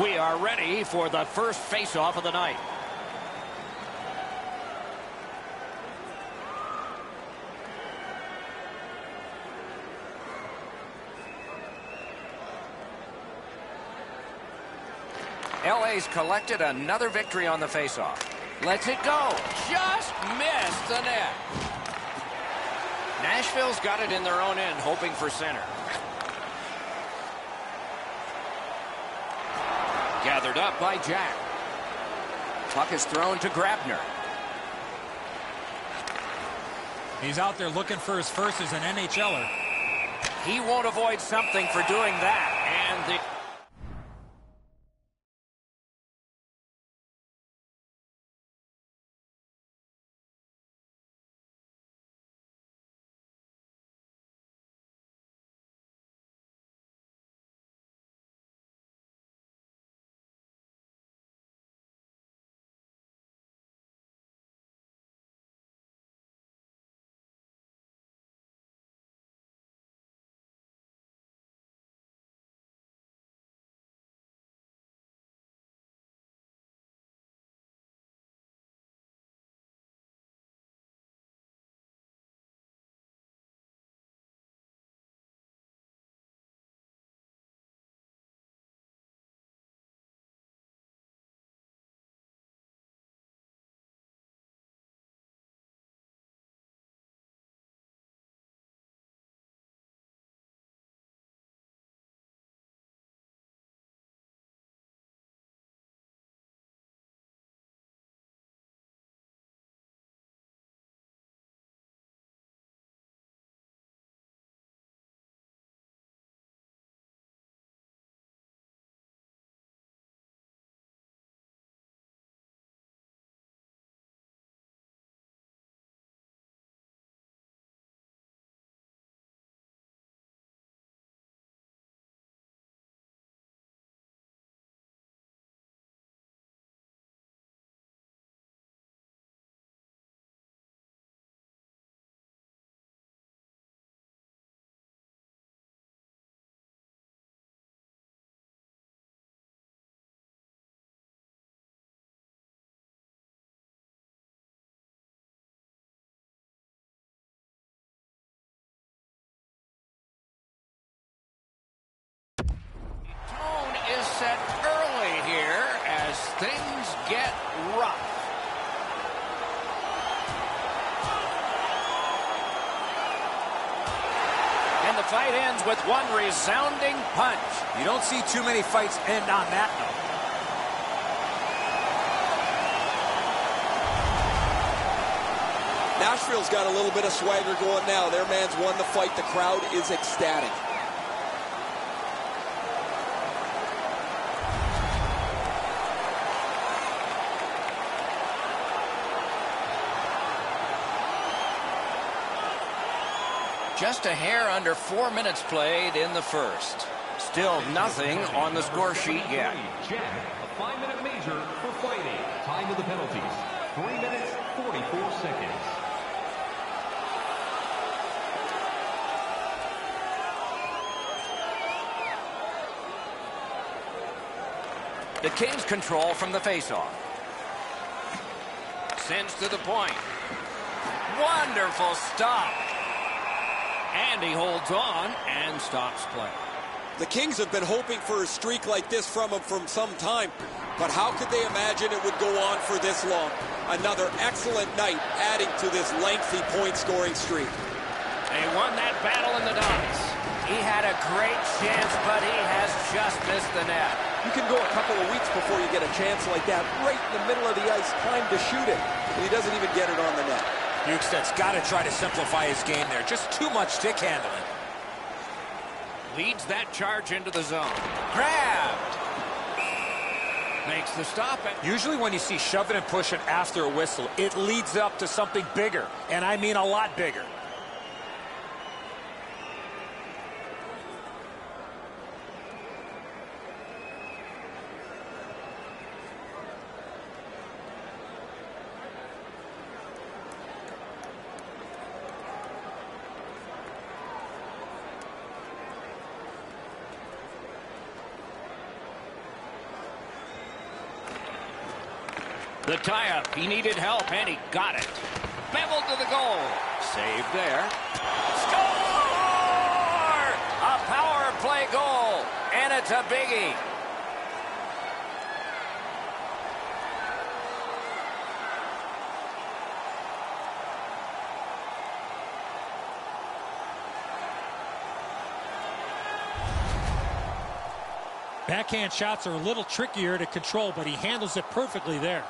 We are ready for the first face-off of the night. LA's collected another victory on the face-off. Lets it go. Just missed the net. Nashville's got it in their own end, hoping for center. Gathered up by Jack. Puck is thrown to Grabner. He's out there looking for his first as an NHLer. He won't avoid something for doing that. And the tone is set early here as things get rough. And the fight ends with one resounding punch. You don't see too many fights end on that note. Nashville's got a little bit of swagger going now. Their man's won the fight. The crowd is ecstatic. Just a hair under 4 minutes played in the first. Still nothing on the score sheet yet. A 5-minute major for fighting. Time of the penalties, 3 minutes, 44 seconds. The Kings control from the faceoff. Sends to the point. Wonderful stop. And he holds on and stops play. The Kings have been hoping for a streak like this from him for some time, but how could they imagine it would go on for this long? Another excellent night adding to this lengthy point-scoring streak. They won that battle in the docks. He had a great chance, but he has just missed the net. You can go a couple of weeks before you get a chance like that, right in the middle of the ice, time to shoot it, and he doesn't even get it on the net. Bukestad's got to try to simplify his game there. Just too much stick handling. Leads that charge into the zone. Grabbed. Makes the stop. Usually when you see shoving and pushing after a whistle, it leads up to something bigger. And I mean a lot bigger. The tie-up. He needed help, and he got it. Beveled to the goal. Save there. Score! A power play goal, and it's a biggie. Backhand shots are a little trickier to control, but he handles it perfectly there.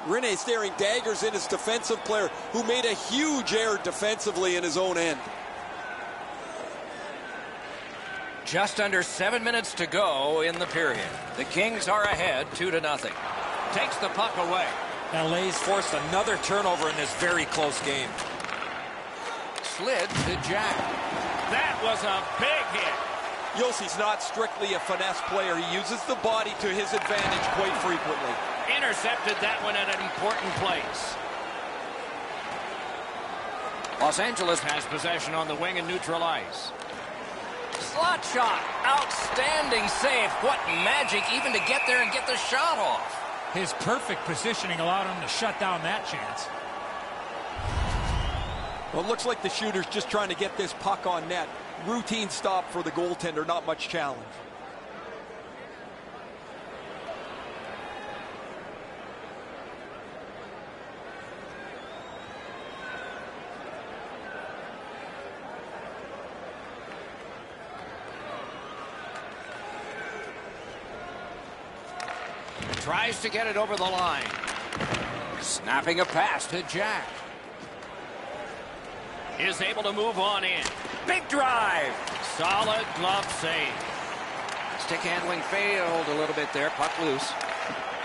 Rene staring daggers in his defensive player, who made a huge error defensively in his own end. Just under 7 minutes to go in the period. The Kings are ahead 2-0. Takes the puck away. LA's forced another turnover in this very close game. Slid to Jack. That was a big hit. Yossi's not strictly a finesse player. He uses the body to his advantage quite frequently. Intercepted that one at an important place. Los Angeles has possession on the wing and neutral ice. Slot shot. Outstanding save. What magic even to get there and get the shot off. His perfect positioning allowed him to shut down that chance. Well, it looks like the shooter's just trying to get this puck on net. Routine stop for the goaltender, not much challenge. Tries to get it over the line. Snapping a pass to Jack. Is able to move on in. Big drive. Solid glove save. Stick handling failed a little bit there. Puck loose.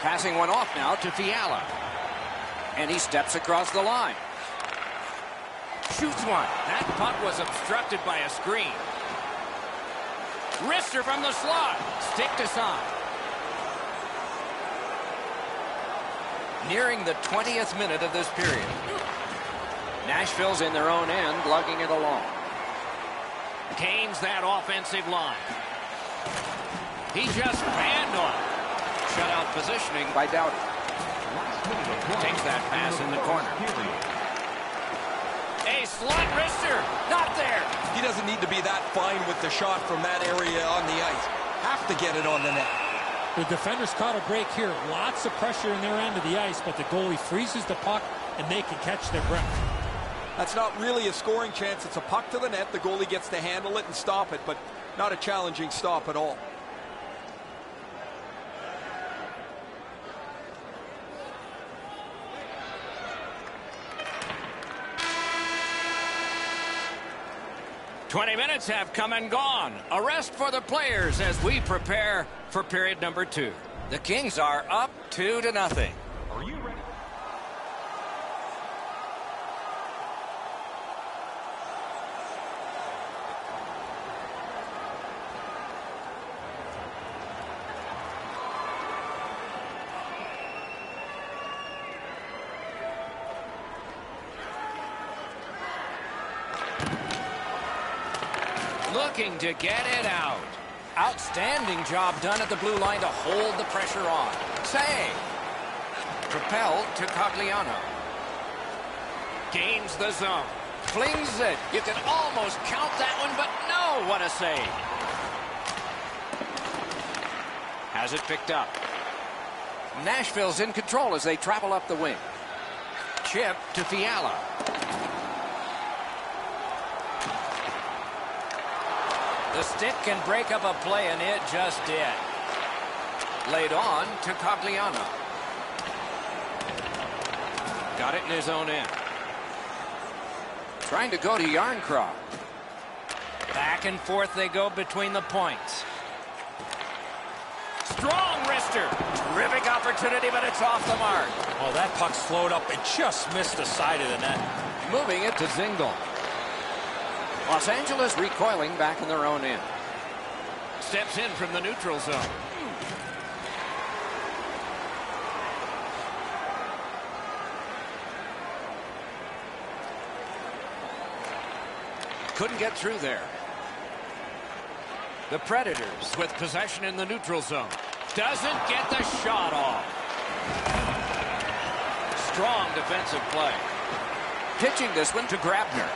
Passing one off now to Fiala. And he steps across the line. Shoots one. That puck was obstructed by a screen. Wrister from the slot. Stick to side. Nearing the 20th minute of this period. Nashville's in their own end, lugging it along. Gains that offensive line. He just banned on it. Shutout positioning by Doughty. Takes that pass in the corner. A slot wrister. Not there. He doesn't need to be that fine with the shot from that area on the ice. Have to get it on the net. The defenders caught a break here. Lots of pressure in their end of the ice, but the goalie freezes the puck, and they can catch their breath. That's not really a scoring chance. It's a puck to the net. The goalie gets to handle it and stop it, but not a challenging stop at all. "20 minutes have come and gone. A rest for the players as we prepare for period number 2. The Kings are up 2-0. Are you ready? Looking to get it out. Outstanding job done at the blue line to hold the pressure on. Save. Propelled to Cogliano. Gains the zone. Flings it. You can almost count that one, but no, what a save. Has it picked up. Nashville's in control as they travel up the wing. Chip to Fiala. The stick can break up a play, and it just did. Laid on to Cogliano. Got it in his own end. Trying to go to Yarncroft. Back and forth they go between the points. Strong wrister. Terrific opportunity, but it's off the mark. Oh, that puck slowed up and just missed the side of the net. Moving it to Zingle. Los Angeles recoiling back in their own end. Steps in from the neutral zone. Couldn't get through there. The Predators with possession in the neutral zone. Doesn't get the shot off. Strong defensive play. Pitching this one to Grabner.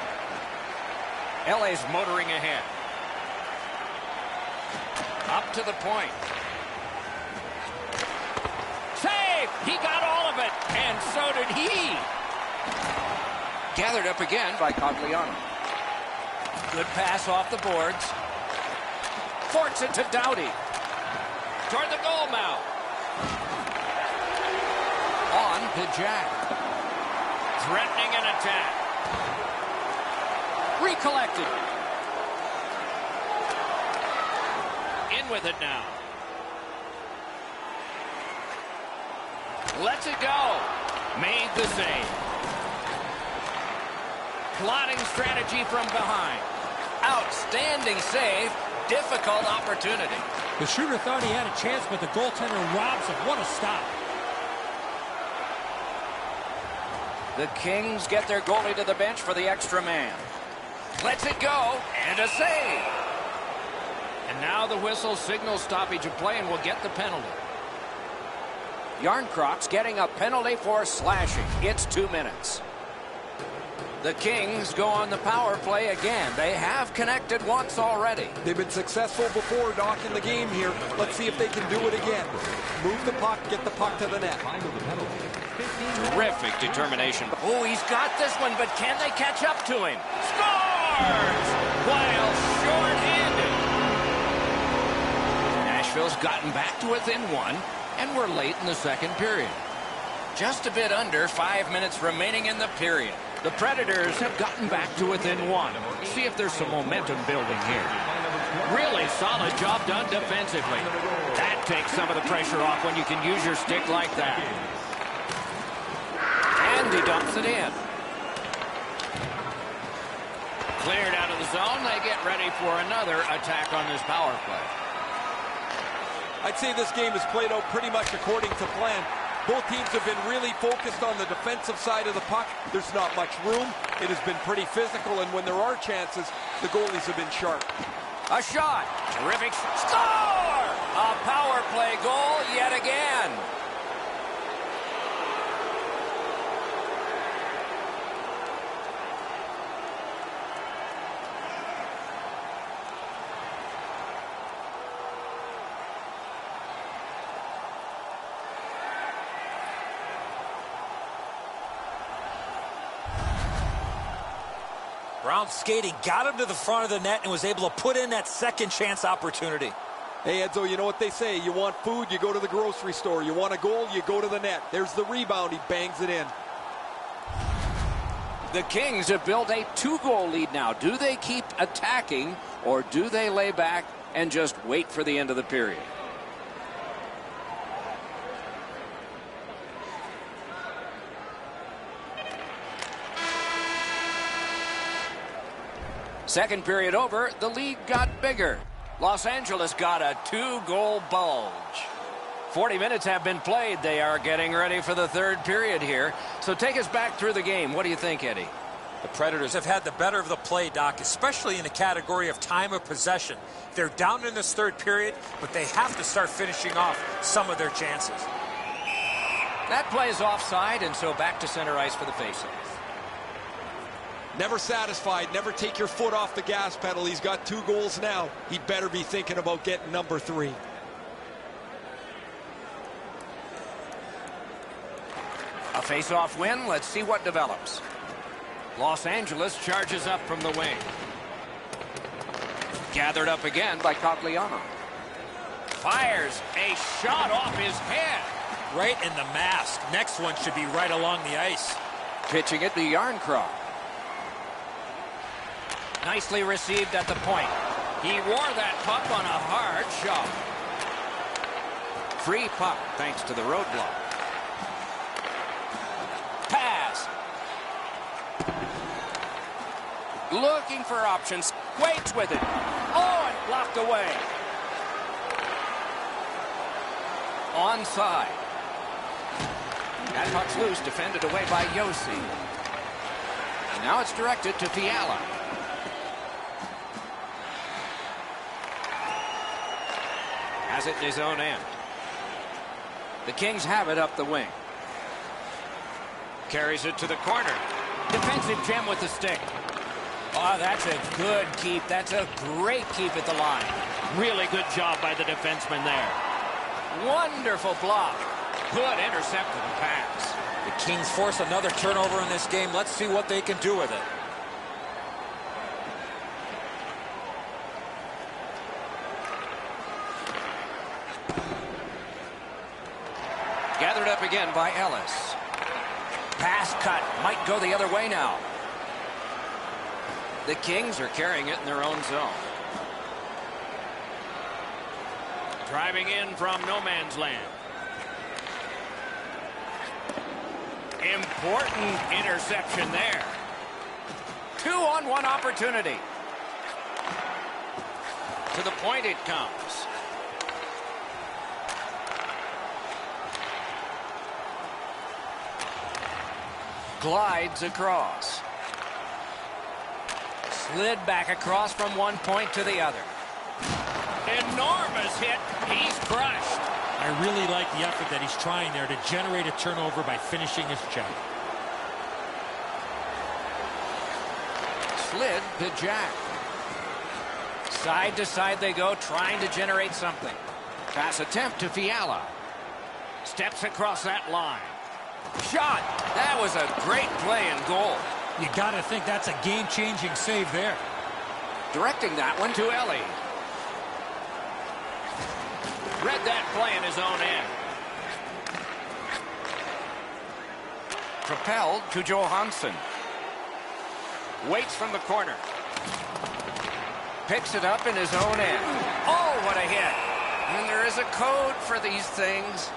LA's motoring ahead. Up to the point. Save! He got all of it, and so did he. Gathered up again by Cogliano. Good pass off the boards. Forks it to Doughty. Toward the goal mouth. On to Jack. Threatening an attack. Recollected. In with it now. Lets it go. Made the save. Plotting strategy from behind. Outstanding save. Difficult opportunity. The shooter thought he had a chance, but the goaltender robs him. What a stop. The Kings get their goalie to the bench for the extra man. Lets it go, and a save. And now the whistle signals stoppage of play and will get the penalty. Yarncrocs getting a penalty for slashing. It's 2 minutes. The Kings go on the power play again. They have connected once already. They've been successful before, Doc, in the game here. Let's see if they can do it again. Move the puck, get the puck to the net. Terrific determination. Oh, he's got this one, but can they catch up to him? Scores! While short-handed. Nashville's gotten back to within one, and we're late in the second period. Just a bit under 5 minutes remaining in the period. The Predators have gotten back to within one. See if there's some momentum building here. Really solid job done defensively. That takes some of the pressure off when you can use your stick like that. And he dumps it in. Cleared out of the zone. They get ready for another attack on this power play. I'd say this game is played out pretty much according to plan. Both teams have been really focused on the defensive side of the puck. There's not much room. It has been pretty physical, and when there are chances, the goalies have been sharp. A shot. Terrific. Score! A power play goal yet again. Brown skating, got him to the front of the net and was able to put in that second chance opportunity. Hey, Edzo, you know what they say. You want food, you go to the grocery store. You want a goal, you go to the net. There's the rebound. He bangs it in. The Kings have built a 2-goal lead now. Do they keep attacking, or do they lay back and just wait for the end of the period? Second period over, the lead got bigger. Los Angeles got a 2-goal bulge. 40 minutes have been played. They are getting ready for the third period here. So take us back through the game. What do you think, Eddie? The Predators have had the better of the play, Doc, especially in the category of time of possession. They're down in this third period, but they have to start finishing off some of their chances. That play is offside, and so back to center ice for the faceoff. Never satisfied. Never take your foot off the gas pedal. He's got 2 goals now. He'd better be thinking about getting number 3. A face-off win. Let's see what develops. Los Angeles charges up from the wing. Gathered up again by Cogliano. Fires a shot off his head. Right in the mask. Next one should be right along the ice. Pitching it to Yarncroc. Nicely received at the point. He wore that puck on a hard shot. Free puck thanks to the roadblock. Pass. Looking for options. Waits with it. Oh, and blocked away. Onside. That puck's loose, defended away by Yossi. And now it's directed to Fiala. Has it in his own end. The Kings have it up the wing. Carries it to the corner. Defensive gem with the stick. Oh, that's a good keep. That's a great keep at the line. Really good job by the defenseman there. Wonderful block. Good intercept of the pass. The Kings force another turnover in this game. Let's see what they can do with it. Gathered up again by Ellis. Pass cut. Might go the other way now. The Kings are carrying it in their own zone. Driving in from no man's land. Important interception there. 2-on-1 opportunity. To the point it comes. Glides across. Slid back across from one point to the other. Enormous hit. He's crushed. I really like the effort that he's trying there to generate a turnover by finishing his check. Slid to Jack. Side to side they go, trying to generate something. Pass attempt to Fiala. Steps across that line. Shot. That was a great play and goal. You got to think that's a game-changing save there. Directing that one to Ellie. Read that play in his own end. Propelled to Johansson. Waits from the corner. Picks it up in his own end. Oh, what a hit. And there is a code for these things.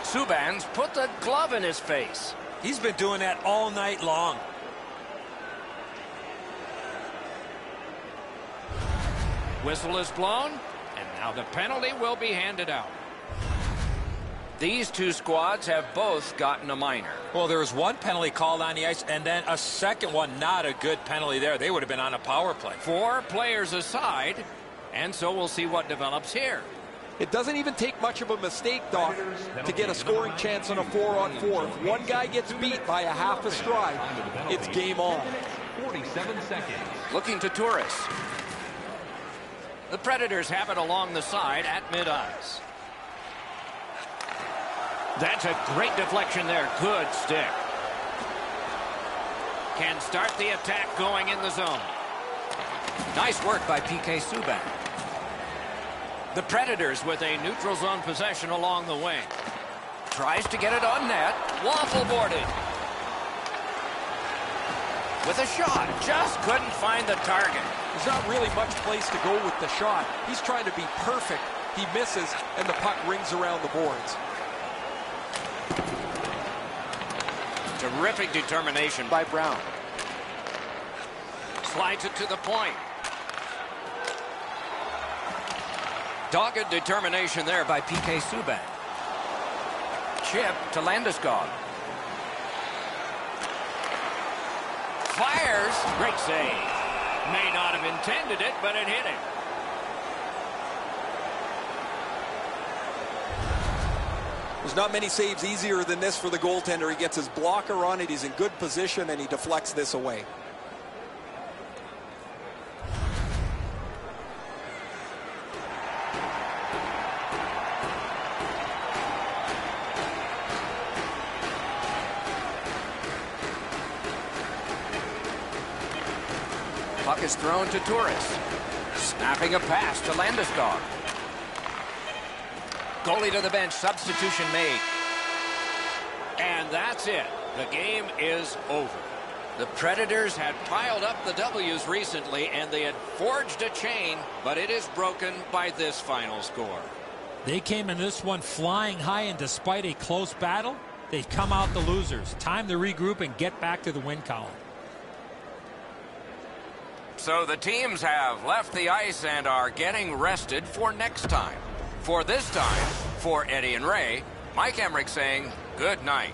Subban's put the glove in his face. He's been doing that all night long. Whistle is blown, and now the penalty will be handed out. These two squads have both gotten a minor. Well, there was one penalty called on the ice, and then a second one. Not a good penalty there. They would have been on a power play. 4 players aside, and so we'll see what develops here. It doesn't even take much of a mistake, Doc, to get a scoring chance on a 4-on-4. If one guy gets beat by a half a stride, it's game on. 47 seconds. Looking to Torres. The Predators have it along the side at mid-ice. That's a great deflection there. Good stick. Can start the attack going in the zone. Nice work by PK Subban. The Predators with a neutral zone possession along the wing. Tries to get it on net. Waffle boarded. With a shot. Just couldn't find the target. There's not really much place to go with the shot. He's trying to be perfect. He misses, and the puck rings around the boards. Terrific determination by Brown. Slides it to the point. Dogged determination there by PK Subban. Chip to Landeskog. Fires. Great save. May not have intended it, but it hit him. There's not many saves easier than this for the goaltender. He gets his blocker on it. He's in good position, and he deflects this away. Puck is thrown to Torres. Snapping a pass to Landeskog. Goalie to the bench. Substitution made. And that's it. The game is over. The Predators had piled up the W's recently, and they had forged a chain, but it is broken by this final score. They came in this one flying high, and despite a close battle, they've come out the losers. Time to regroup and get back to the win column. So the teams have left the ice and are getting rested for next time. For this time, for Eddie and Ray, Mike Emmerich saying good night.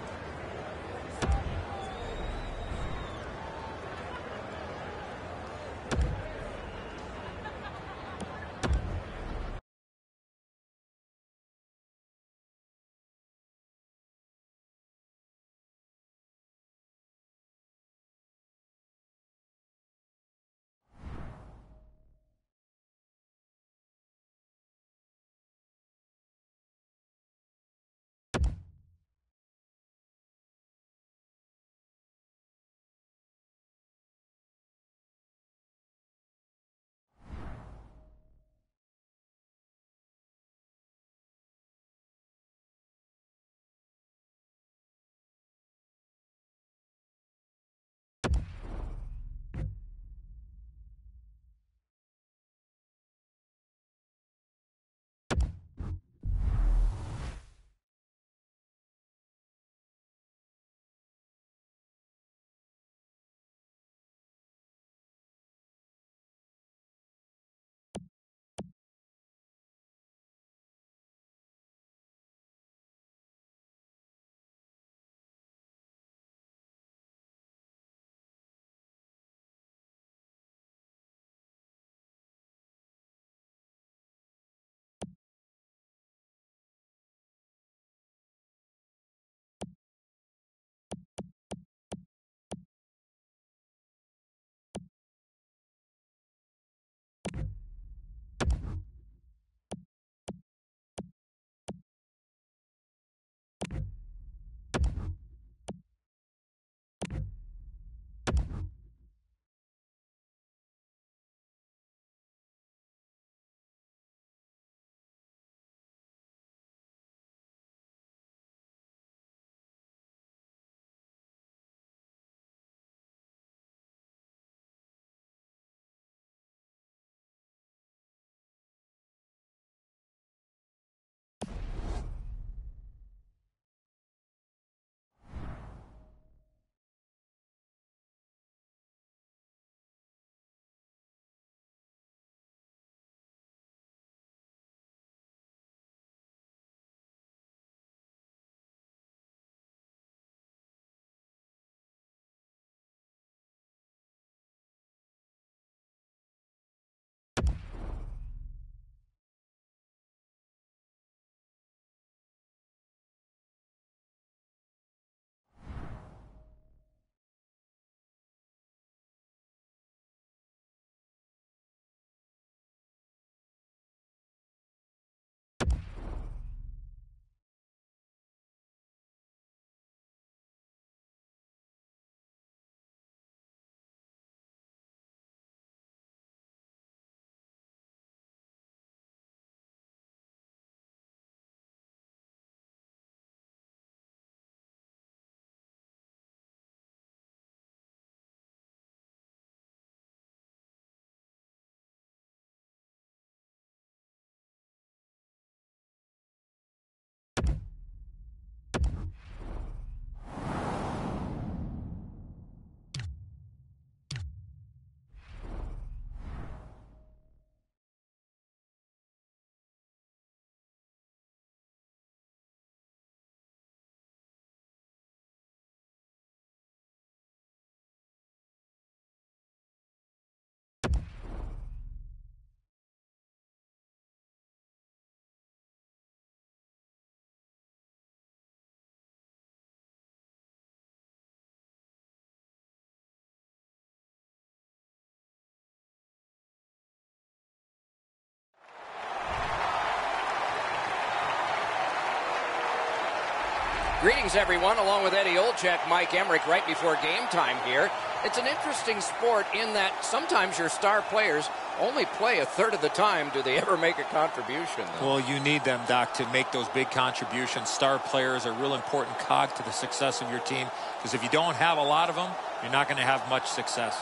Greetings, everyone, along with Eddie Olczyk, Mike Emmerich, right before game time here. It's an interesting sport in that sometimes your star players only play a third of the time. Do they ever make a contribution, though? Well, you need them, Doc, to make those big contributions. Star players are a real important cog to the success of your team, because if you don't have a lot of them, you're not going to have much success.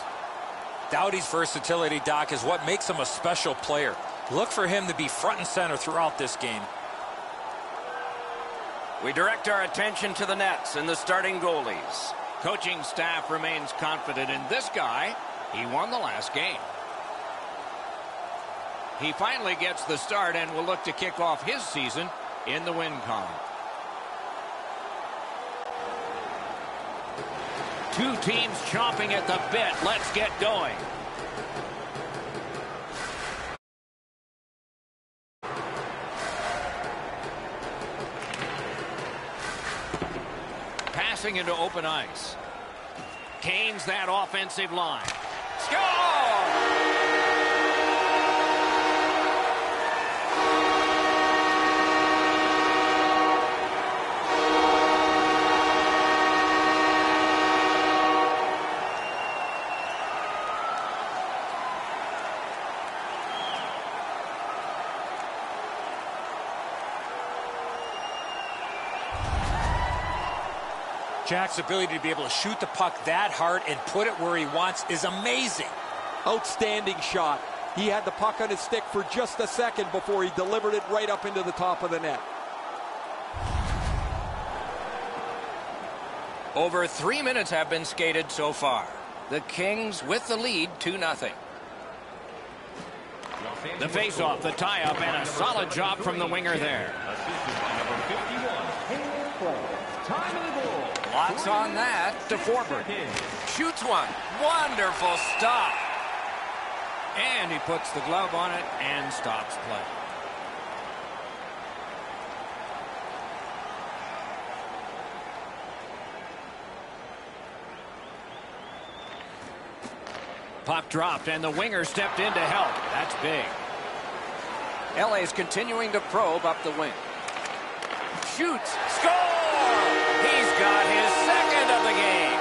Doughty's versatility, Doc, is what makes him a special player. Look for him to be front and center throughout this game. We direct our attention to the nets and the starting goalies. Coaching staff remains confident in this guy. He won the last game. He finally gets the start and will look to kick off his season in the win column. Two teams chomping at the bit. Let's get going. Passing into open ice. Canes that offensive line. Score! Jack's ability to be able to shoot the puck that hard and put it where he wants is amazing. Outstanding shot. He had the puck on his stick for just a second before he delivered it right up into the top of the net. Over 3 minutes have been skated so far. The Kings with the lead 2-0. The face-off, the tie-up, and a solid job from the winger there. Time of the goal. Lots on that to Forward. Shoots one. Wonderful stop. And he puts the glove on it and stops play. Puck dropped and the winger stepped in to help. That's big. LA's continuing to probe up the wing. Shoots. Score! He's got his second of the game.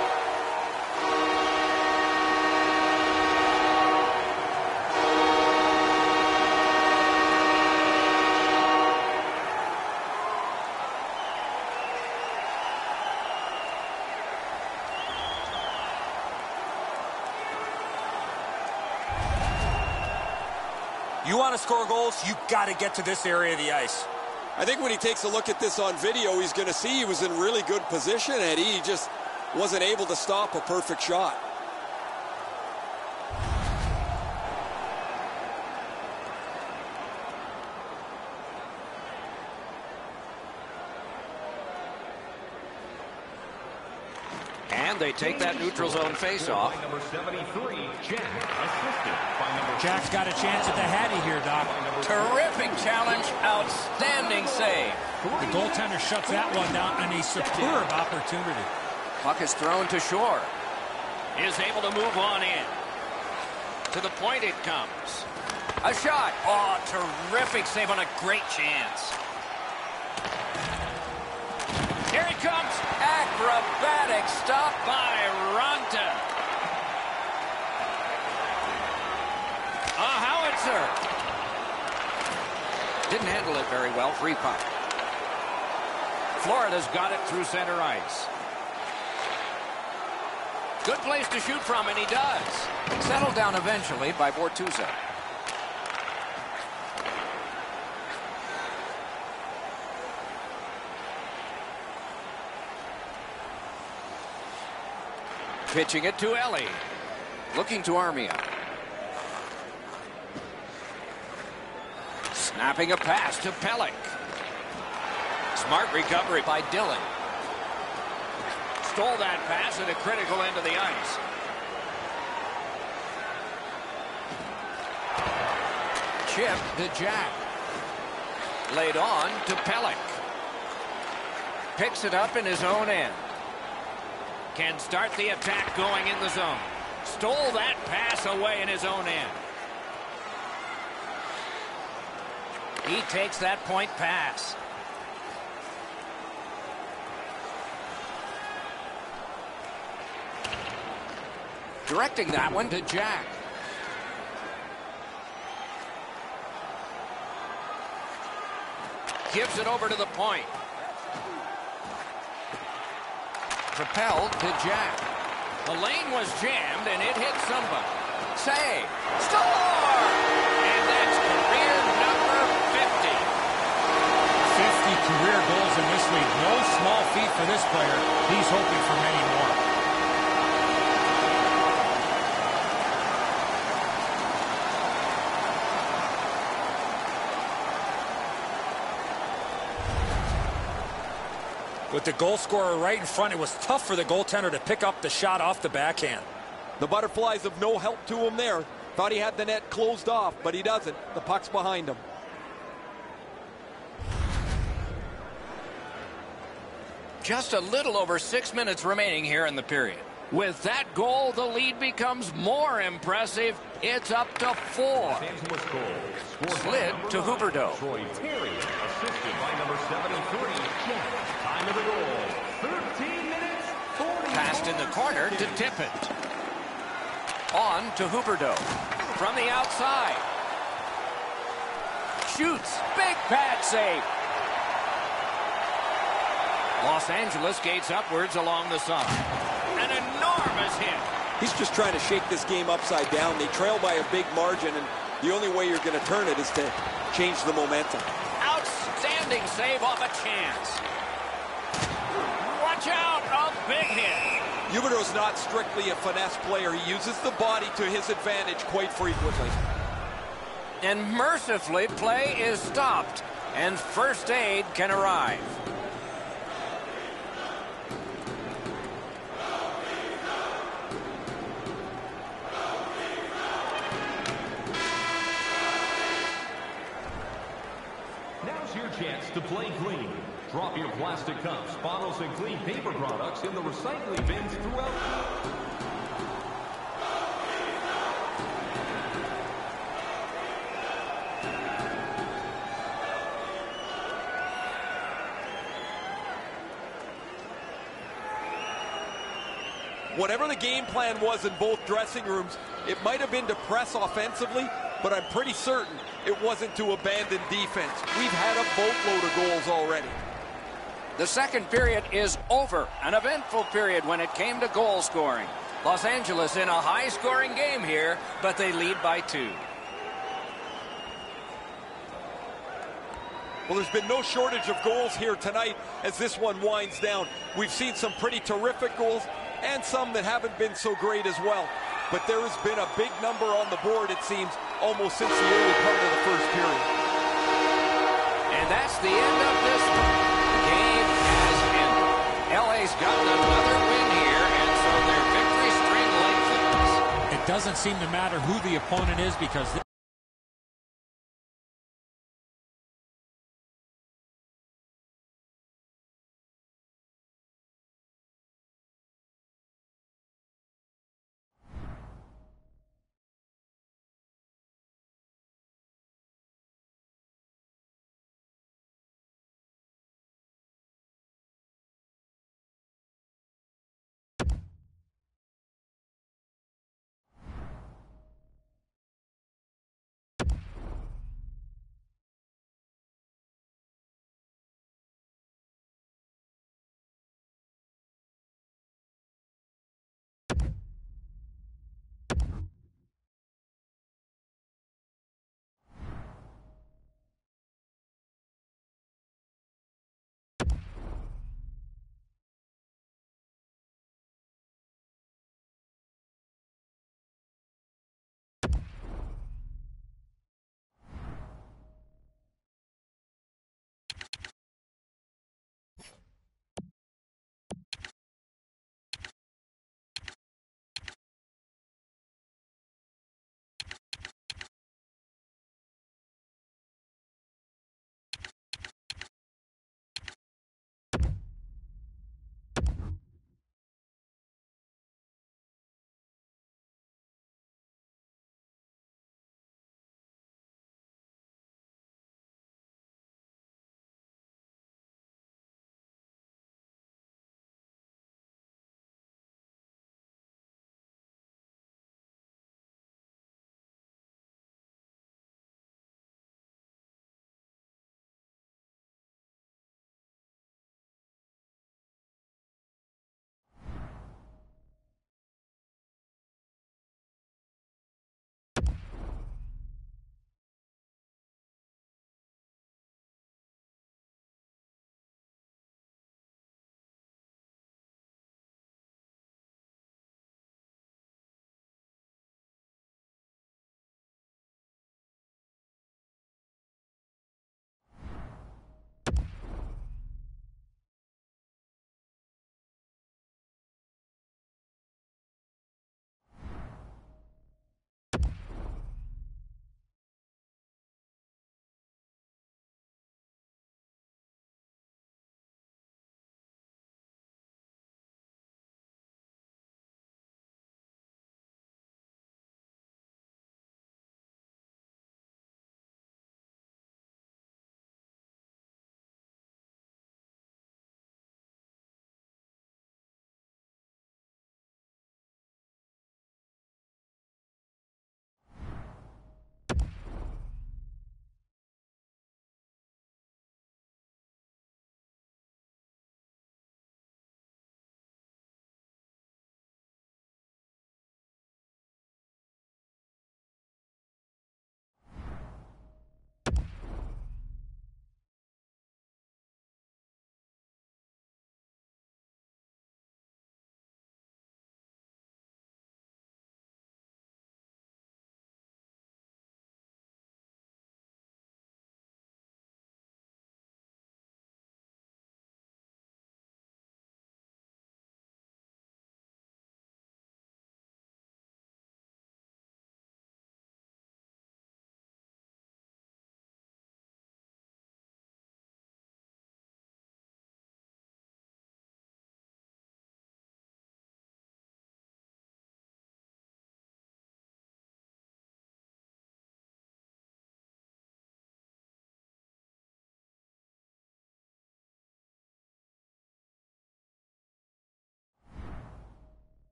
You want to score goals, you've got to get to this area of the ice. I think when he takes a look at this on video, he's going to see he was in really good position, and he just wasn't able to stop a perfect shot. And they take that neutral zone face-off. Number 73, Jack, assisted by number. Jack's got a chance at the Hattie here, Doc. Terrific challenge. Outstanding save. The goaltender shuts that one down, and a superb opportunity. Puck is thrown to shore. Is able to move on in. To the point it comes. A shot. Oh, terrific save on a great chance. Here it comes. Acrobatic stop by Ronta. A howitzer. Didn't handle it very well. Free puck. Florida's got it through center ice. Good place to shoot from, and he does. Settled down eventually by Bortuzzo. Pitching it to Ellie. Looking to Armia. Snapping a pass to Pelech. Smart recovery by Dillon. Stole that pass at a critical end of the ice. Chip to Jack. Laid on to Pelech. Picks it up in his own end. Can start the attack going in the zone. Stole that pass away in his own end. He takes that point pass. Directing that one to Jack. Gives it over to the point. Propelled to Jack. The lane was jammed and it hit somebody. Save. Score! And that's career number 50. 50 career goals in this league. No small feat for this player. He's hoping for many more. With the goal scorer right in front, it was tough for the goaltender to pick up the shot off the backhand. The Butterflies of no help to him there. Thought he had the net closed off, but he doesn't. The puck's behind him. Just a little over 6 minutes remaining here in the period. With that goal, the lead becomes more impressive. It's up to 4. Slid to Huberdeau. Troy Terry, assisted by number 73, Jack. Time of the goal, 13 minutes, 40. Passed in the corner to Tippett. On to Huberdeau. From the outside. Shoots. Big pad save. Los Angeles gates upwards along the side. An enormous hit. He's just trying to shake this game upside down. They trail by a big margin, and the only way you're going to turn it is to change the momentum. Outstanding save off a chance. Watch out, a big hit. Huberdeau's not strictly a finesse player. He uses the body to his advantage quite frequently. And mercifully, play is stopped, and first aid can arrive. Now's your chance to play clean. Drop your plastic cups, bottles, and clean paper products in the recycling bins throughout. Whatever the game plan was in both dressing rooms, it might have been to press offensively, but I'm pretty certain it wasn't to abandon defense. We've had a boatload of goals already. The second period is over. An eventful period when it came to goal scoring. Los Angeles in a high-scoring game here, but they lead by 2. Well, there's been no shortage of goals here tonight as this one winds down. We've seen some pretty terrific goals and some that haven't been so great as well. But there has been a big number on the board, it seems, almost since the early part of the first period. And that's the end of this one. The game has ended. LA's gotten another win here, and so their victory string lengthens. It doesn't seem to matter who the opponent is because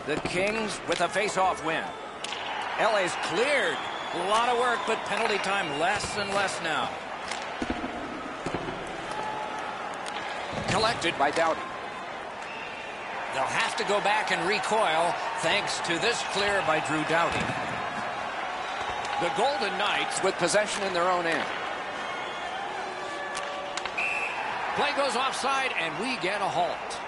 The Kings with a face-off win. LA's cleared. A lot of work, but penalty time less and less now. Collected by Doughty. They'll have to go back and recoil thanks to this clear by Drew Doughty. The Golden Knights with possession in their own end. Play goes offside, and we get a halt.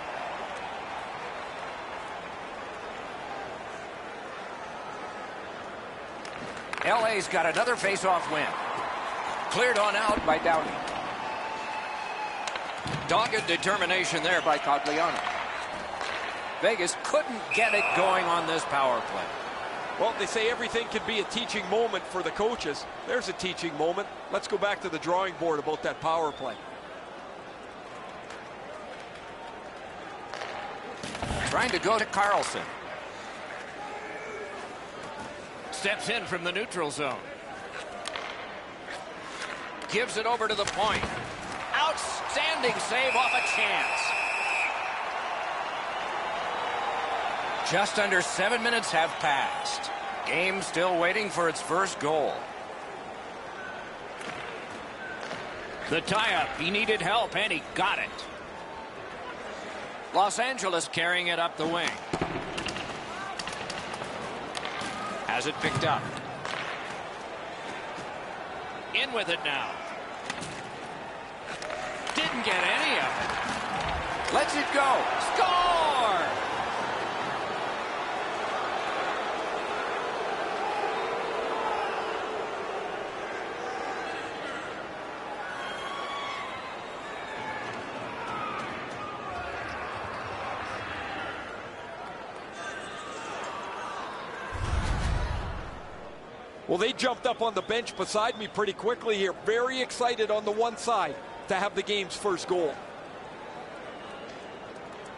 LA's got another face-off win. Cleared on out by Doughty. Dogged determination there by Cogliano. Vegas couldn't get it going on this power play. Well, they say everything can be a teaching moment for the coaches. There's a teaching moment. Let's go back to the drawing board about that power play. Trying to go to Carlson. Steps in from the neutral zone. Gives it over to the point. Outstanding save off a chance. Just under 7 minutes have passed. Game still waiting for its first goal. The tie-up. He needed help, and he got it. Los Angeles carrying it up the wing. Has it picked up. In with it now. Didn't get any of it. Lets it go. Score! Well, they jumped up on the bench beside me pretty quickly here. Very excited on the one side to have the game's first goal.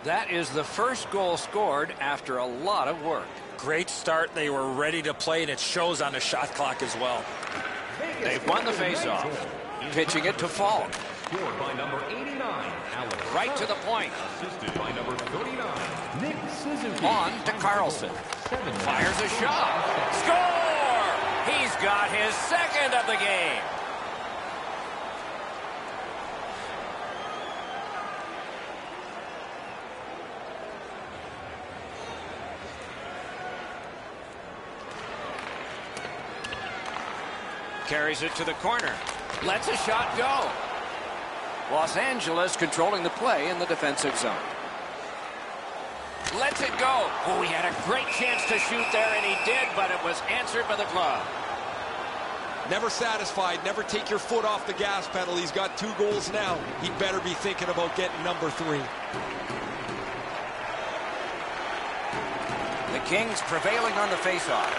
That is the first goal scored after a lot of work. Great start. They were ready to play, and it shows on the shot clock as well. They've won the faceoff. Pitching it to Falk. Scored by number 89, Alex. Right to the point. Assisted by number 39, Nick Suzuki. On to Carlson. Fires a shot. Score! He's got his second of the game. Carries it to the corner. Lets a shot go. Los Angeles controlling the play in the defensive zone. Lets it go. Oh, he had a great chance to shoot there, and he did, but it was answered by the glove. Never satisfied. Never take your foot off the gas pedal. He's got 2 goals now. He'd better be thinking about getting number 3. The Kings prevailing on the faceoff.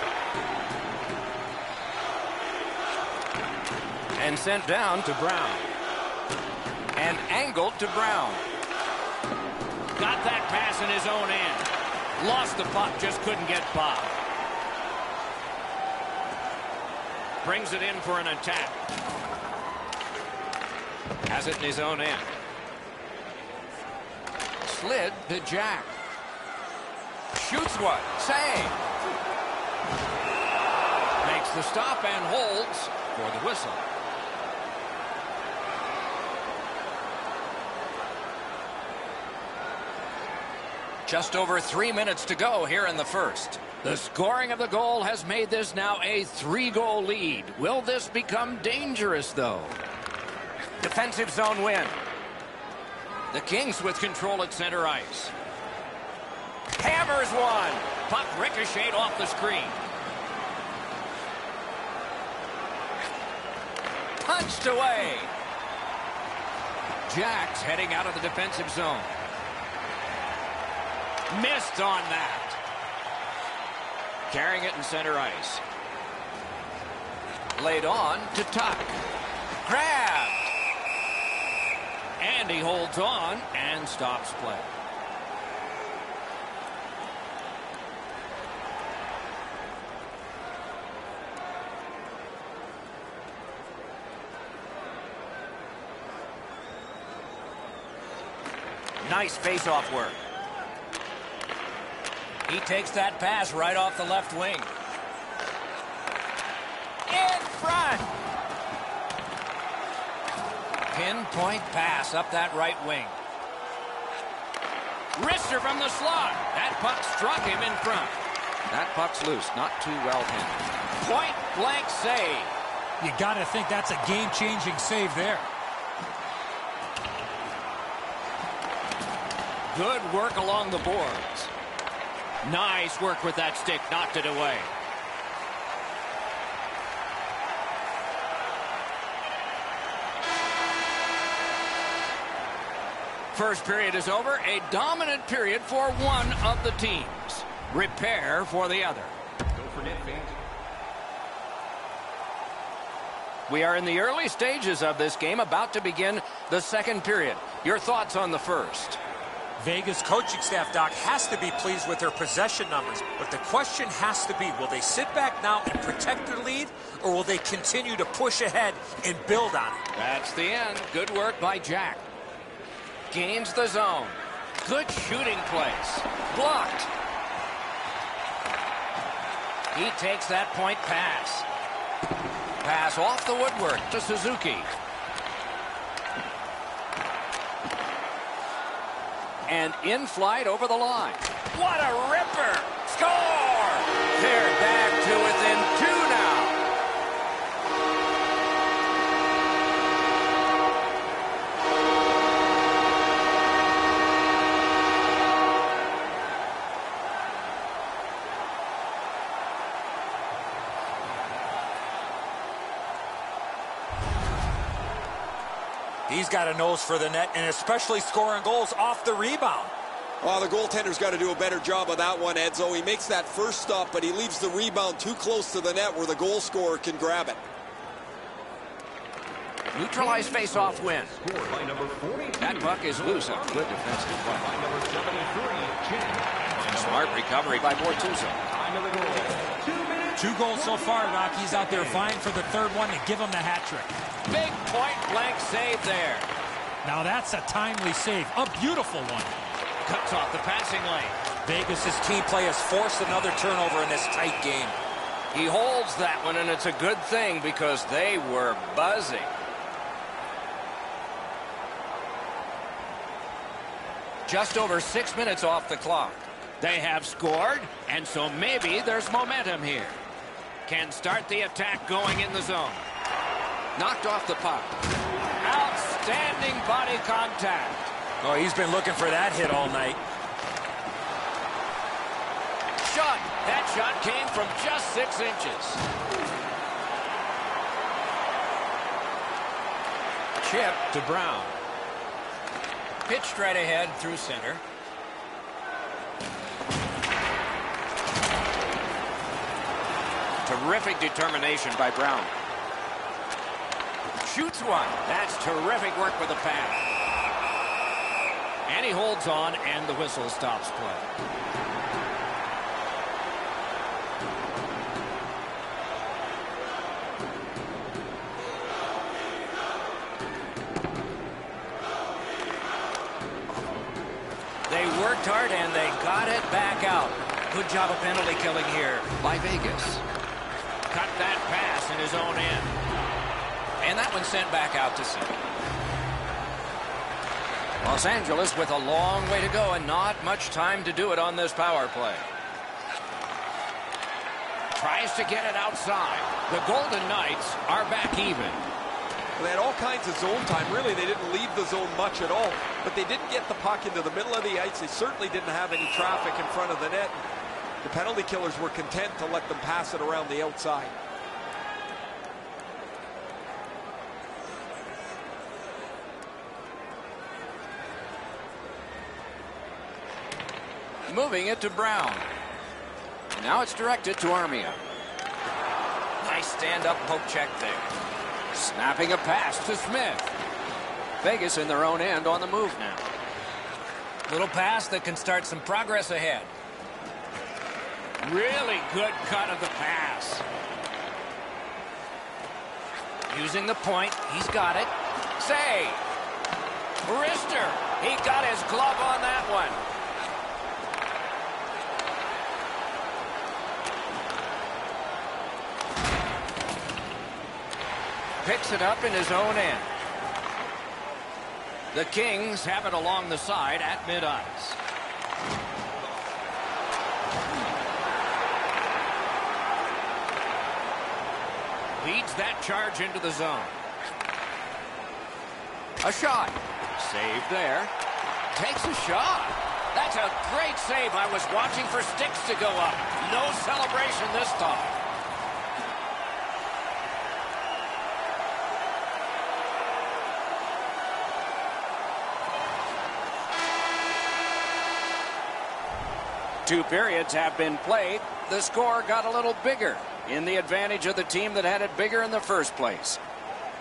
And sent down to Brown. And angled to Brown. Got that pass in his own end. Lost the puck, just couldn't get by. Brings it in for an attack. Has it in his own end. Slid to Jack. Shoots one. Save. Makes the stop and holds for the whistle. Just over 3 minutes to go here in the first. The scoring of the goal has made this now a 3-goal lead. Will this become dangerous, though? Defensive zone win. The Kings with control at center ice. Hammers one. Puck ricocheted off the screen. Punched away. Jack's heading out of the defensive zone. Missed on that. Carrying it in center ice. Laid on to Tuck. Grabbed. And he holds on and stops play. Nice face-off work. He takes that pass right off the left wing. In front. Pinpoint pass up that right wing. Wrister from the slot. That puck struck him in front. That puck's loose, not too well handled. Point blank save. You got to think that's a game-changing save there. Good work along the boards. Nice work with that stick, knocked it away. First period is over. A dominant period for one of the teams. Repair for the other. Don't forget, fans. We are in the early stages of this game, about to begin the second period. Your thoughts on the first? Vegas coaching staff, Doc, has to be pleased with their possession numbers. But the question has to be, will they sit back now and protect their lead, or will they continue to push ahead and build on it? That's the end. Good work by Jack. Gains the zone. Good shooting place. Blocked. He takes that point pass. Pass off the woodwork to Suzuki. And in flight over the line. What a ripper! Score! They're back to within 2 now. He's got a nose for the net, and especially scoring goals off the rebound. Well, the goaltender's got to do a better job of that one, Edzo. He makes that first stop, but he leaves the rebound too close to the net where the goal scorer can grab it. Neutralized face-off win. Scored by number 42. That puck is loose. A good defensive play. By number 73, Chen. Smart recovery by Bortuzzo. Time of the goal. 2 minutes. 2 goals so far, Doc. He's out there vying for the third one to give him the hat trick. Big point-blank save there. Now that's a timely save. A beautiful one. Cuts off the passing lane. Vegas' team play has forced another turnover in this tight game. He holds that one, and it's a good thing because they were buzzing. Just over 6 minutes off the clock. They have scored, and so maybe there's momentum here. Can start the attack going in the zone. Knocked off the puck. Outstanding body contact. Oh, he's been looking for that hit all night. Shot. That shot came from just 6 inches. Chip to Brown. Pitched right ahead through center. Terrific determination by Brown. Shoots one. That's terrific work with the pass. And he holds on, and the whistle stops play. They worked hard, and they got it back out. Good job of penalty killing here by Vegas. Cut that pass in his own end. And that one sent back out to center. Los Angeles with a long way to go and not much time to do it on this power play. Tries to get it outside. The Golden Knights are back even. They had all kinds of zone time. Really, they didn't leave the zone much at all. But they didn't get the puck into the middle of the ice. They certainly didn't have any traffic in front of the net. The penalty killers were content to let them pass it around the outside. Moving it to Brown. Now it's directed to Armia. Nice stand-up poke check there. Snapping a pass to Smith. Vegas in their own end on the move now. Little pass that can start some progress ahead. Really good cut of the pass. Using the point. He's got it. Save. Wrister. He got his glove on that one. Picks it up in his own end. The Kings have it along the side at mid-ice. Leads that charge into the zone. A shot. Save there. Takes a shot. That's a great save. I was watching for sticks to go up. No celebration this time. Two periods have been played. The score got a little bigger in the advantage of the team that had it bigger in the first place.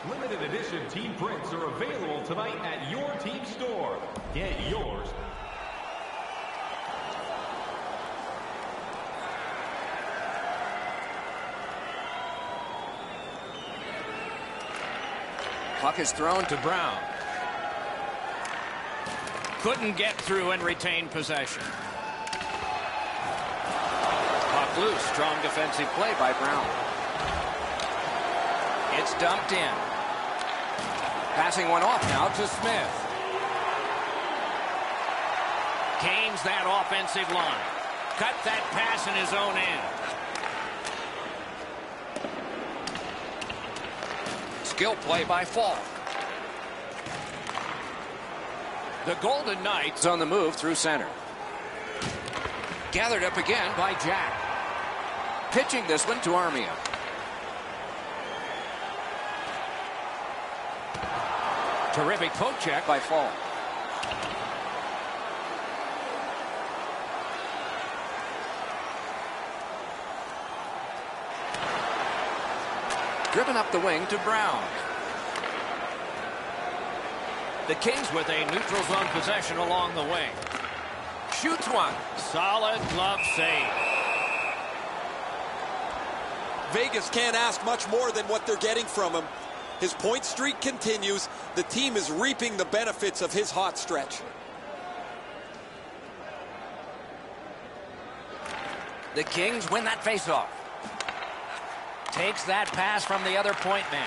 Limited edition team prints are available tonight at your team store. Get yours. Puck is thrown to Brown. Couldn't get through and retain possession. Puck loose. Strong defensive play by Brown. It's dumped in. Passing one off now to Smith. Gains that offensive line. Cut that pass in his own end. Skill play by Falk. The Golden Knights on the move through center. Gathered up again by Jack. Pitching this one to Armia. Terrific poke check by Falk. Driven up the wing to Brown. The Kings with a neutral zone possession along the wing. Shoots one. Solid glove save. Vegas can't ask much more than what they're getting from him. His point streak continues. The team is reaping the benefits of his hot stretch. The Kings win that faceoff. Takes that pass from the other point man.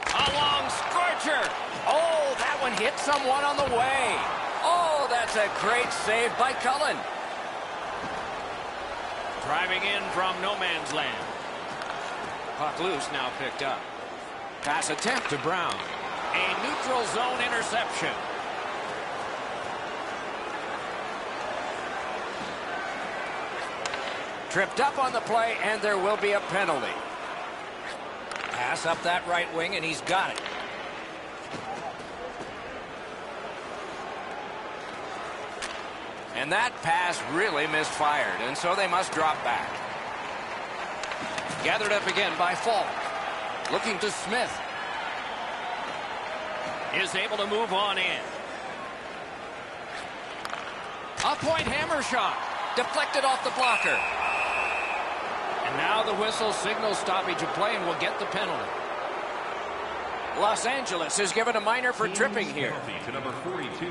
A long scorcher. Oh, that one hit someone on the way. Oh, that's a great save by Cullen. Driving in from no man's land. Puck loose, now picked up. Pass attempt to Brown. A neutral zone interception. Tripped up on the play, and there will be a penalty. Pass up that right wing, and he's got it. And that pass really misfired, and so they must drop back. Gathered up again by Falk. Looking to Smith. Is able to move on in. A point hammer shot. Deflected off the blocker. And now the whistle signals stoppage of play and will get the penalty. Los Angeles is given a minor for tripping here. Penalty to number 42,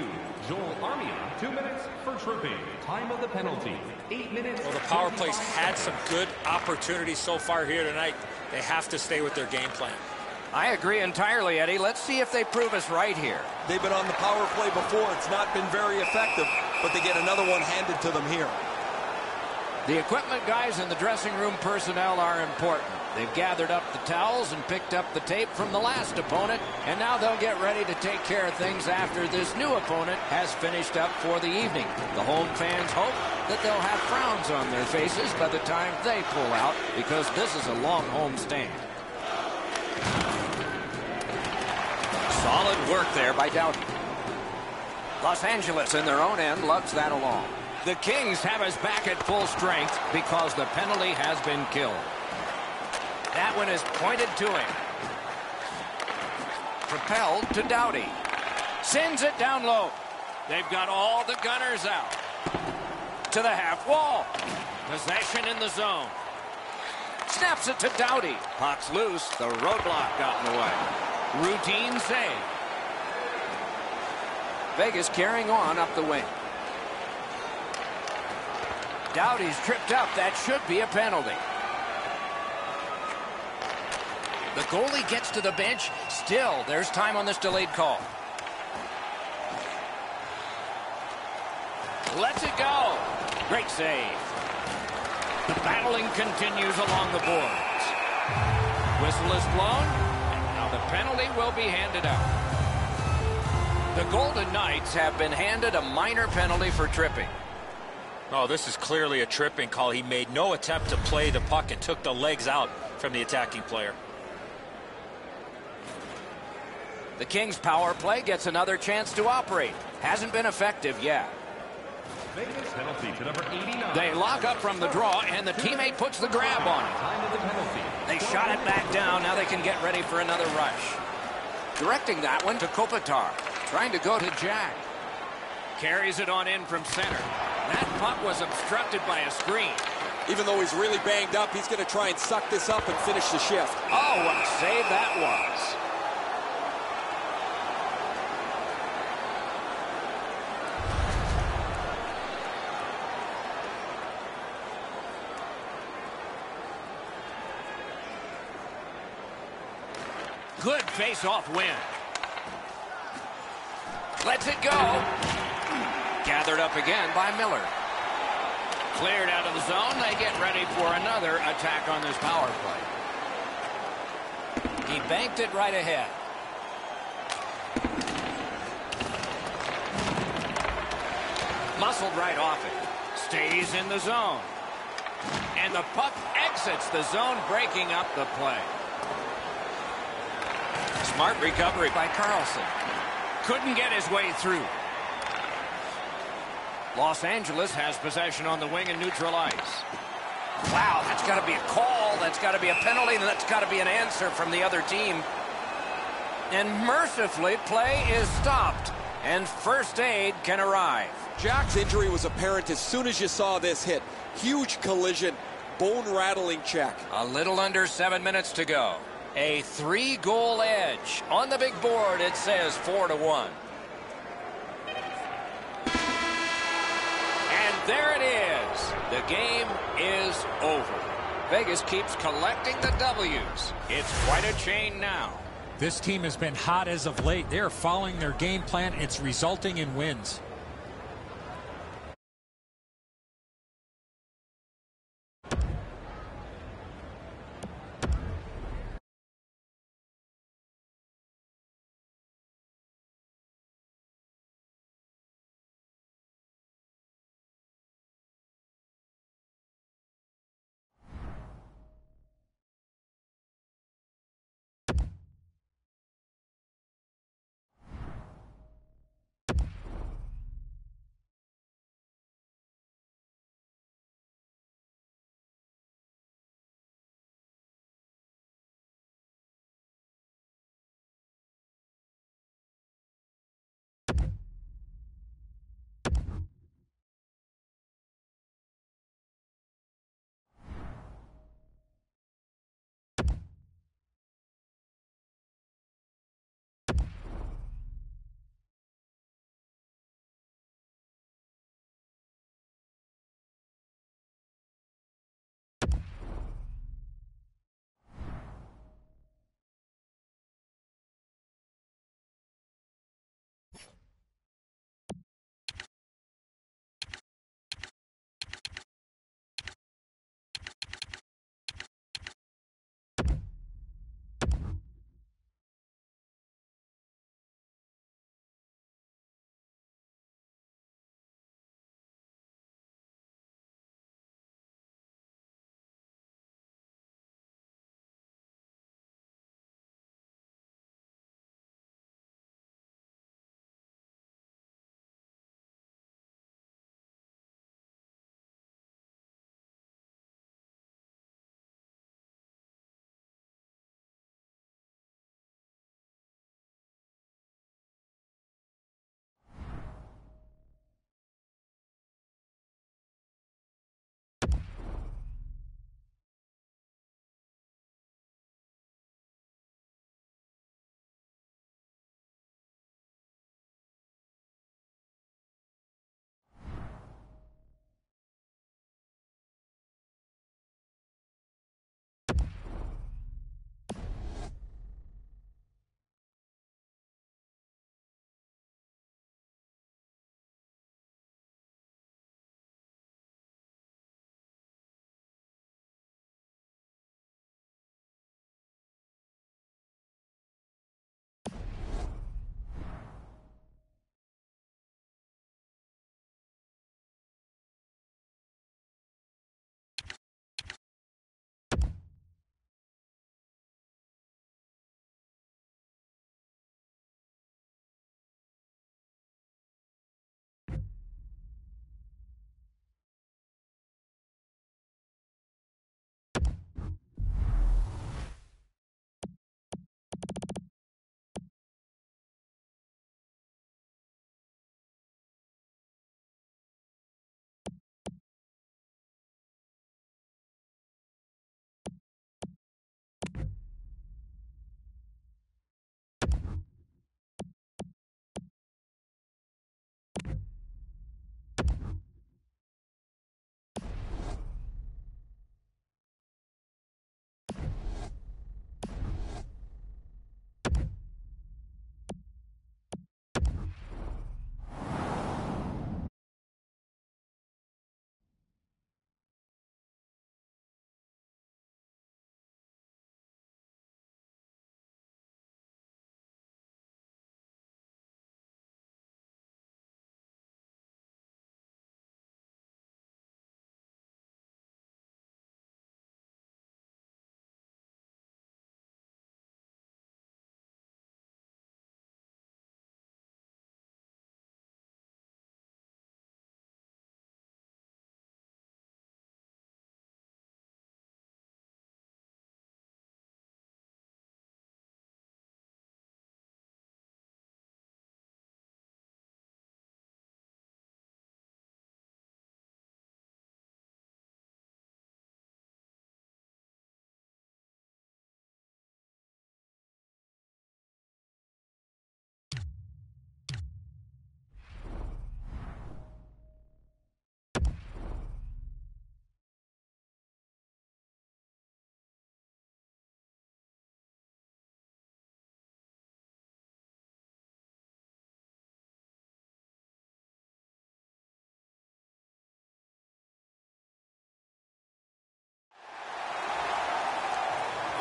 Joel Armia. 2 minutes for tripping. Time of the penalty, 8 minutes. Well, the power play's had some good opportunities so far here tonight. They have to stay with their game plan. I agree entirely, Eddie. Let's see if they prove us right here. They've been on the power play before. It's not been very effective, but they get another one handed to them here. The equipment guys and the dressing room personnel are important. They've gathered up the towels and picked up the tape from the last opponent, and now they'll get ready to take care of things after this new opponent has finished up for the evening. The home fans hope that they'll have frowns on their faces by the time they pull out, because this is a long home stand. Solid work there by Doughty. Los Angeles in their own end lugs that along. The Kings have us back at full strength because the penalty has been killed. That one is pointed to him. Propelled to Doughty. Sends it down low. They've got all the gunners out. To the half wall. Possession in the zone. Snaps it to Doughty. Puck's loose. The roadblock got in the way. Routine save. Vegas carrying on up the wing. Doughty's tripped up. That should be a penalty. The goalie gets to the bench. Still, there's time on this delayed call. Lets it go. Great save. The battling continues along the boards. Whistle is blown, and now the penalty will be handed out. The Golden Knights have been handed a minor penalty for tripping. Oh, this is clearly a tripping call. He made no attempt to play the puck and took the legs out from the attacking player. The Kings' power play gets another chance to operate. Hasn't been effective yet. Vegas penalty to number 89. They lock up from the draw, and the teammate puts the grab on it. Time of the penalty. They shot it back down. Now they can get ready for another rush. Directing that one to Kopitar. Trying to go to Jack. Carries it on in from center. That puck was obstructed by a screen. Even though he's really banged up, he's going to try and suck this up and finish the shift. Oh, what a save that was. Good face-off win. Lets it go. Gathered up again by Miller. Cleared out of the zone. They get ready for another attack on this power play. He banked it right ahead. Muscled right off it. Stays in the zone. And the puck exits the zone, breaking up the play. Smart recovery by Carlson. Couldn't get his way through. Los Angeles has possession on the wing and neutral ice. Wow, that's got to be a call. That's got to be a penalty. And that's got to be an answer from the other team. And mercifully, play is stopped. And first aid can arrive. Jack's injury was apparent as soon as you saw this hit. Huge collision, bone-rattling check. A little under 7 minutes to go. A 3-goal edge. On the big board, it says 4-1. And there it is. The game is over. Vegas keeps collecting the W's. It's quite a chain now. This team has been hot as of late. They're following their game plan. It's resulting in wins.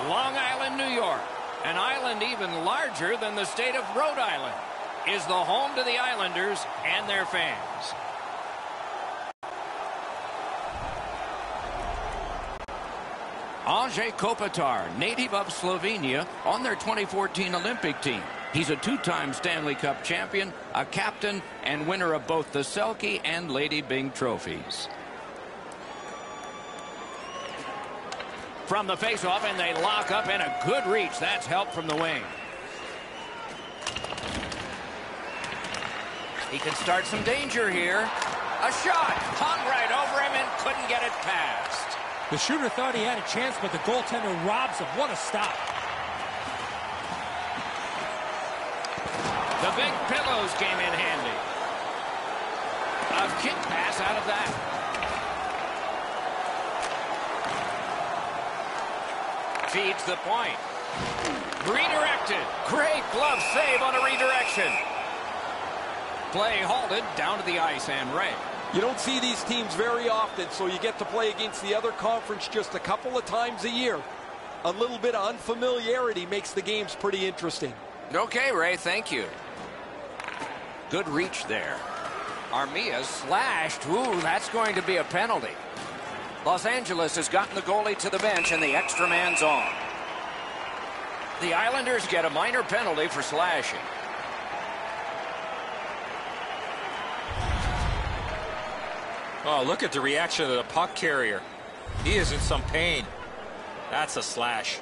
Long Island, New York, an island even larger than the state of Rhode Island, is the home to the Islanders and their fans. Anže Kopitar, native of Slovenia, on their 2014 Olympic team. He's a two-time Stanley Cup champion, a captain, and winner of both the Selke and Lady Byng trophies. From the faceoff, and they lock up, and a good reach. That's help from the wing. He can start some danger here. A shot hung right over him and couldn't get it past. The shooter thought he had a chance, but the goaltender robs him. What a stop. The big pillows came in handy. A kick pass out of that. Feeds the point. Redirected. Great glove save on a redirection. Play halted down to the ice, and Ray. You don't see these teams very often, so you get to play against the other conference just a couple of times a year. A little bit of unfamiliarity makes the games pretty interesting. Okay, Ray, thank you. Good reach there. Armia slashed. Ooh, that's going to be a penalty. Los Angeles has gotten the goalie to the bench, and the extra man's on. The Islanders get a minor penalty for slashing. Oh, look at the reaction of the puck carrier. He is in some pain. That's a slash.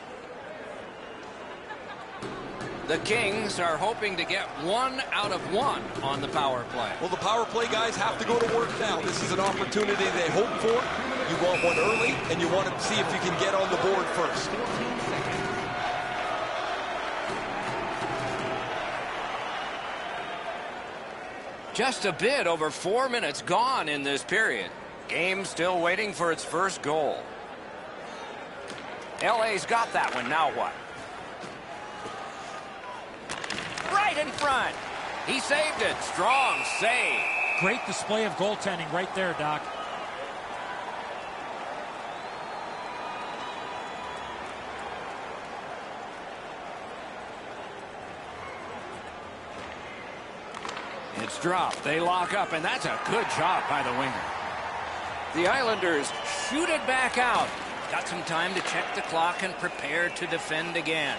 The Kings are hoping to get 1 out of 1 on the power play. Well, the power play guys have to go to work now. This is an opportunity they hope for. You want one early, and you want to see if you can get on the board first. Just a bit over 4 minutes gone in this period. Game still waiting for its first goal. LA's got that one. Now what? Right in front. He saved it. Strong save. Great display of goaltending right there, Doc. It's dropped. They lock up, and that's a good job by the winger. The Islanders shoot it back out. Got some time to check the clock and prepare to defend again.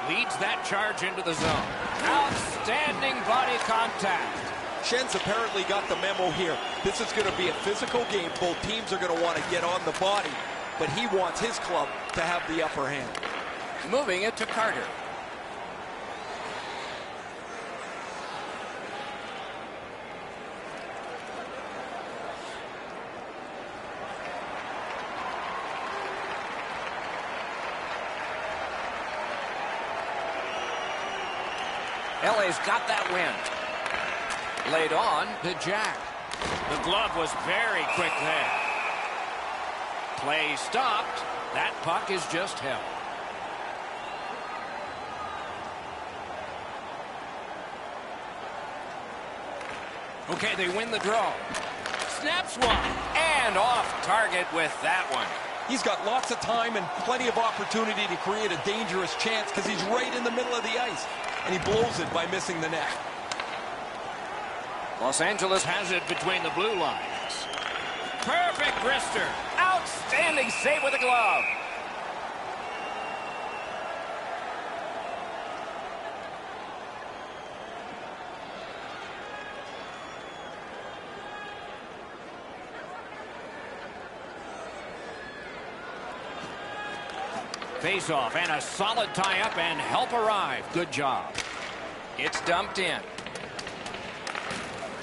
Leads that charge into the zone. Outstanding body contact. Schen's apparently got the memo here. This is going to be a physical game. Both teams are going to want to get on the body, but he wants his club to have the upper hand. Moving it to Carter. LA's got that win. Laid on to Jack. The glove was very quick there. Play stopped. That puck is just held. Okay, they win the draw. Snaps one. And off target with that one. He's got lots of time and plenty of opportunity to create a dangerous chance because he's right in the middle of the ice. And he blows it by missing the net. Los Angeles has it between the blue lines. Perfect wrister. Outstanding save with a glove. Face-off and a solid tie-up and help arrive. Good job. It's dumped in.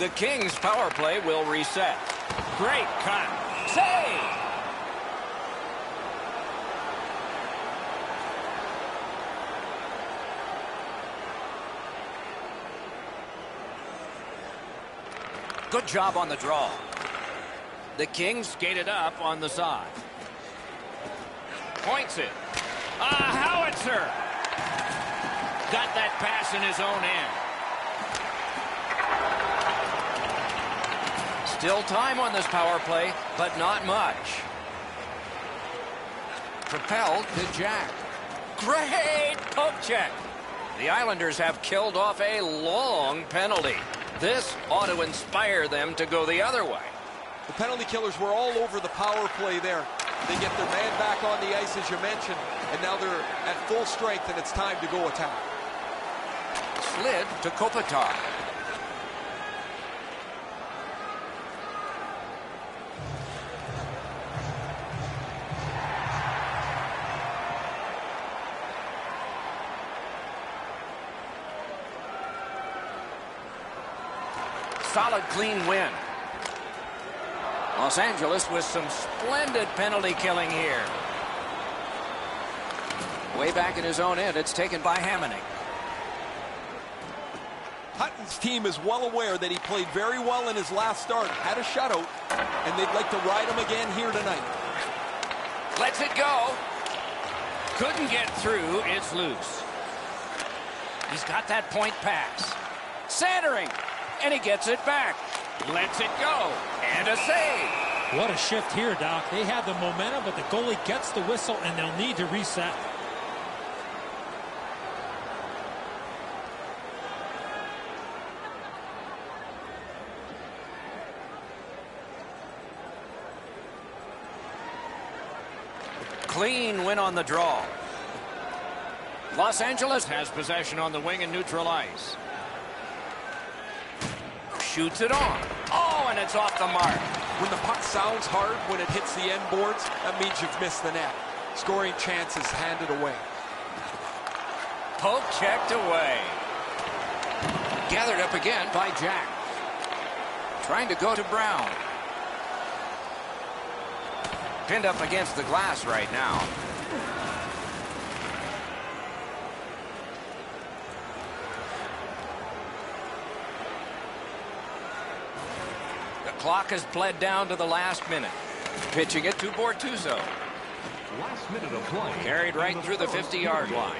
The Kings' power play will reset. Great cut. Save! Good job on the draw. The Kings skated up on the side. Points it. A howitzer. Got that pass in his own end. Still time on this power play, but not much. Propelled to Jack. Great poke check. The Islanders have killed off a long penalty. This ought to inspire them to go the other way. The penalty killers were all over the power play there. They get their man back on the ice, as you mentioned, and now they're at full strength, and it's time to go attack. Slid to Kopitar. Solid, clean win. Los Angeles with some splendid penalty killing here. Way back in his own end, it's taken by Hamonic. Hutton's team is well aware that he played very well in his last start, had a shutout, and they'd like to ride him again here tonight. Lets it go. Couldn't get through. It's loose. He's got that point pass. Centering. And he gets it back. Lets it go. And a save. What a shift here, Doc. They have the momentum, but the goalie gets the whistle, and they'll need to reset. Clean win on the draw. Los Angeles has possession on the wing and neutral ice. Shoots it on. Oh, and it's off the mark. When the puck sounds hard, when it hits the end boards, that means you've missed the net. Scoring chances handed away. Poke checked away. Gathered up again by Jack. Trying to go to Brown. Pinned up against the glass right now. Clock has bled down to the last minute. Pitching it to Bortuzzo. Last minute of play. Carried right through the 50-yard line.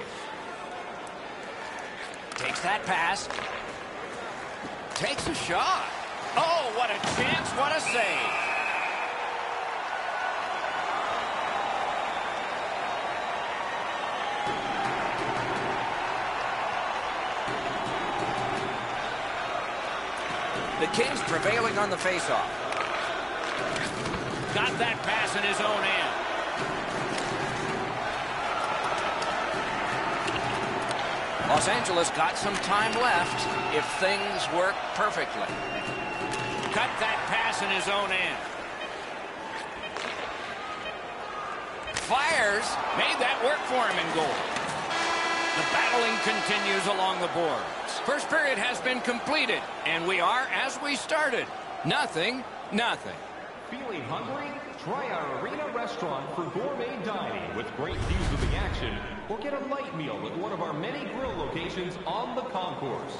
Takes that pass. Takes a shot. Oh, what a chance. What a save. The Kings prevailing on the faceoff. Got that pass in his own end. Los Angeles got some time left if things work perfectly. Cut that pass in his own end. Fires. Made that work for him in goal. The battling continues along the boards. First period has been completed, and we are as we started. Nothing. Feeling hungry? Try our arena restaurant for gourmet dining with great views of the action, or get a light meal at one of our many grill locations on the concourse.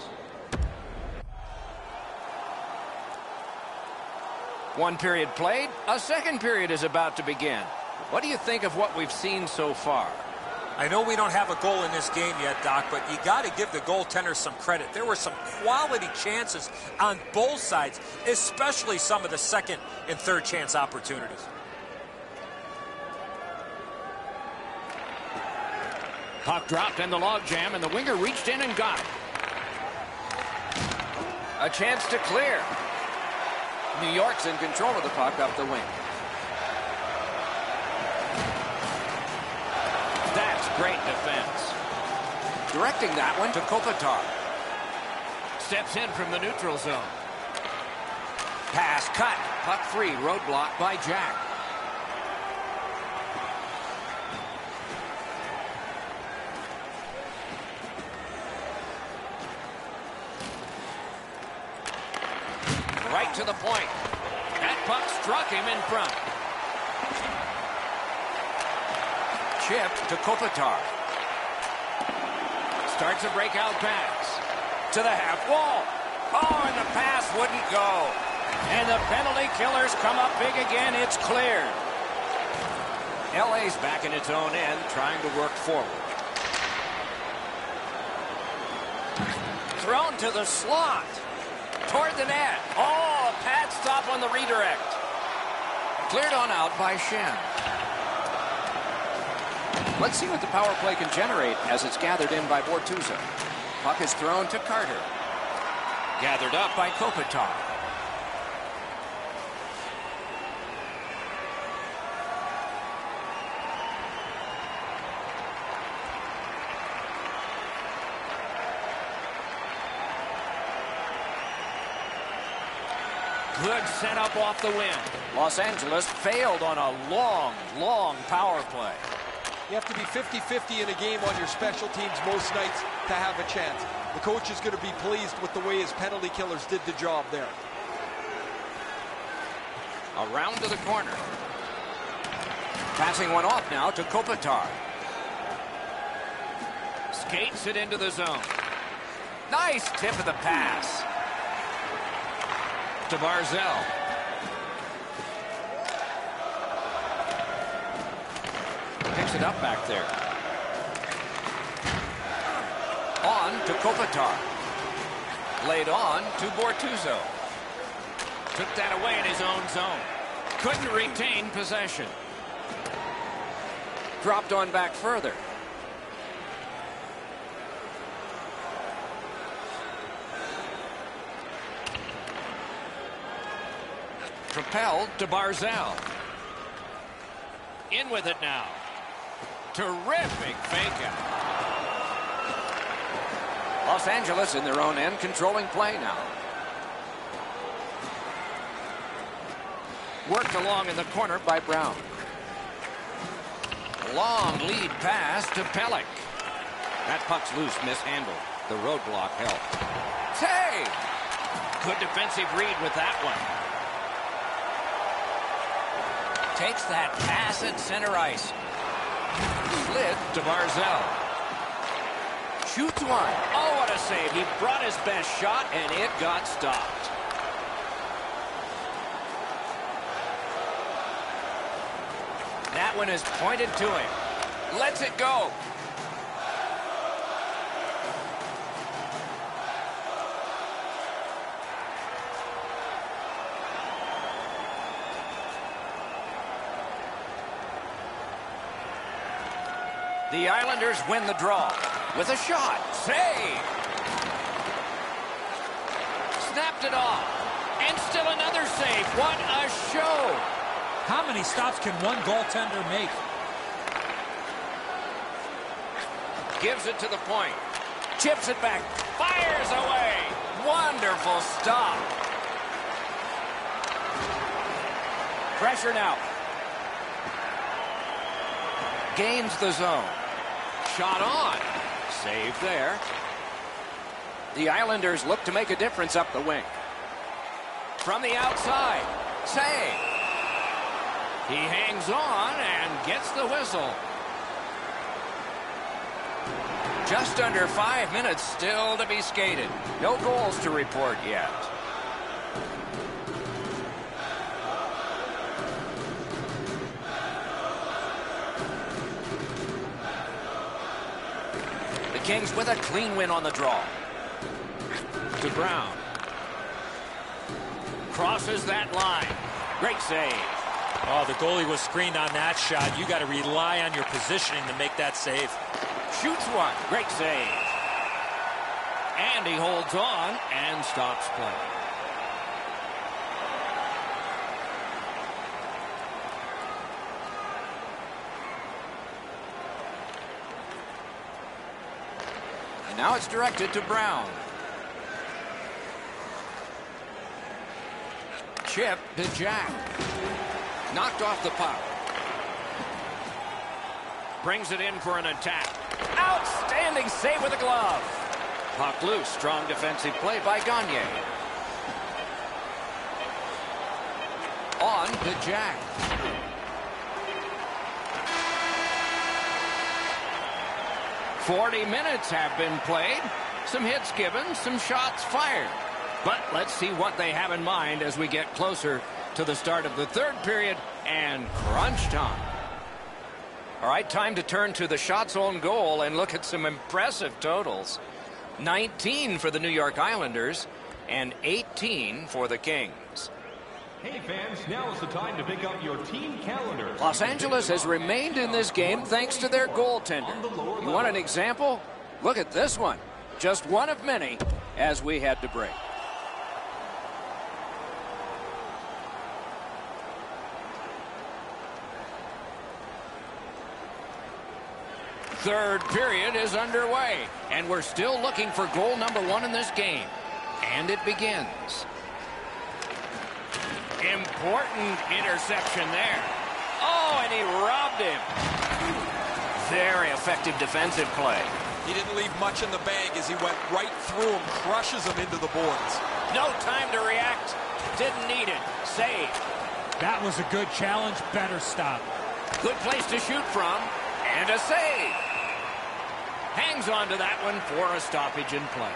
One period played. A second period is about to begin. What do you think of what we've seen so far? I know we don't have a goal in this game yet, Doc, but you got to give the goaltenders some credit. There were some quality chances on both sides, especially some of the second and third chance opportunities. Puck dropped in the logjam, and the winger reached in and got it. A chance to clear. New York's in control of the puck up the wing. That's great defense. Directing that one to Kopitar. Steps in from the neutral zone. Pass cut. Puck free. Roadblock by Jack. Right to the point. That puck struck him in front. Chip to Kopitar. Starts a breakout pass. To the half wall. Oh, and the pass wouldn't go. And the penalty killers come up big again. It's cleared. LA's back in its own end, trying to work forward. Thrown to the slot. Toward the net. Oh, a pad stop on the redirect. Cleared on out by Shen. Let's see what the power play can generate as it's gathered in by Bortuzzo. Puck is thrown to Carter. Gathered up by Kopitar. Good setup off the wing. Los Angeles failed on a long power play. You have to be 50-50 in a game on your special teams most nights to have a chance. The coach is going to be pleased with the way his penalty killers did the job there. Around to the corner. Passing one off now to Kopitar. Skates it into the zone. Nice tip of the pass. To Barzell. Picks it up back there. On to Kopitar. Laid on to Bortuzzo. Took that away in his own zone. Couldn't retain possession. Dropped on back further. Propelled to Barzell. In with it now. Terrific fake out. Los Angeles in their own end, controlling play now. Worked along in the corner by Brown. Long lead pass to Pelech. That puck's loose, mishandled. The roadblock helped. Save! Good defensive read with that one. Takes that pass at center ice. Slid to Barzell. Shoots one. Oh, what a save. He brought his best shot, and it got stopped. That one is pointed to him. Lets it go. The Islanders win the draw with a shot. Save. Snapped it off. And still another save. What a show. How many stops can one goaltender make? Gives it to the point. Chips it back. Fires away. Wonderful stop. Pressure now. Gains the zone. Shot on. Save there. The Islanders look to make a difference up the wing. From the outside. Save. He hangs on and gets the whistle. Just under 5 minutes still to be skated. No goals to report yet. Kings with a clean win on the draw. To Brown. Crosses that line. Great save. Oh, the goalie was screened on that shot. You got to rely on your positioning to make that save. Shoots one. Great save. And he holds on and stops play. Now it's directed to Brown. Chip to Jack. Knocked off the puck. Brings it in for an attack. Outstanding save with a glove. Puck loose. Strong defensive play by Gagne. On to Jack. "40 minutes have been played. Some hits given, some shots fired. But let's see what they have in mind as we get closer to the start of the third period and crunch time." All right, time to turn to the shots on goal and look at some impressive totals. 19 for the New York Islanders and 18 for the Kings. Hey fans, now is the time to pick up your team calendar. Los Angeles has remained in this game thanks to their goaltender. You want an example? Look at this one. Just one of many as we had to break. Third period is underway, and we're still looking for goal number 1 in this game. And it begins. Important interception there. Oh, and he robbed him. Very effective defensive play. He didn't leave much in the bag as he went right through him, crushes him into the boards. No time to react. Didn't need it. Save. That was a good challenge. Better stop. Good place to shoot from. And a save. Hangs on to that one for a stoppage in play.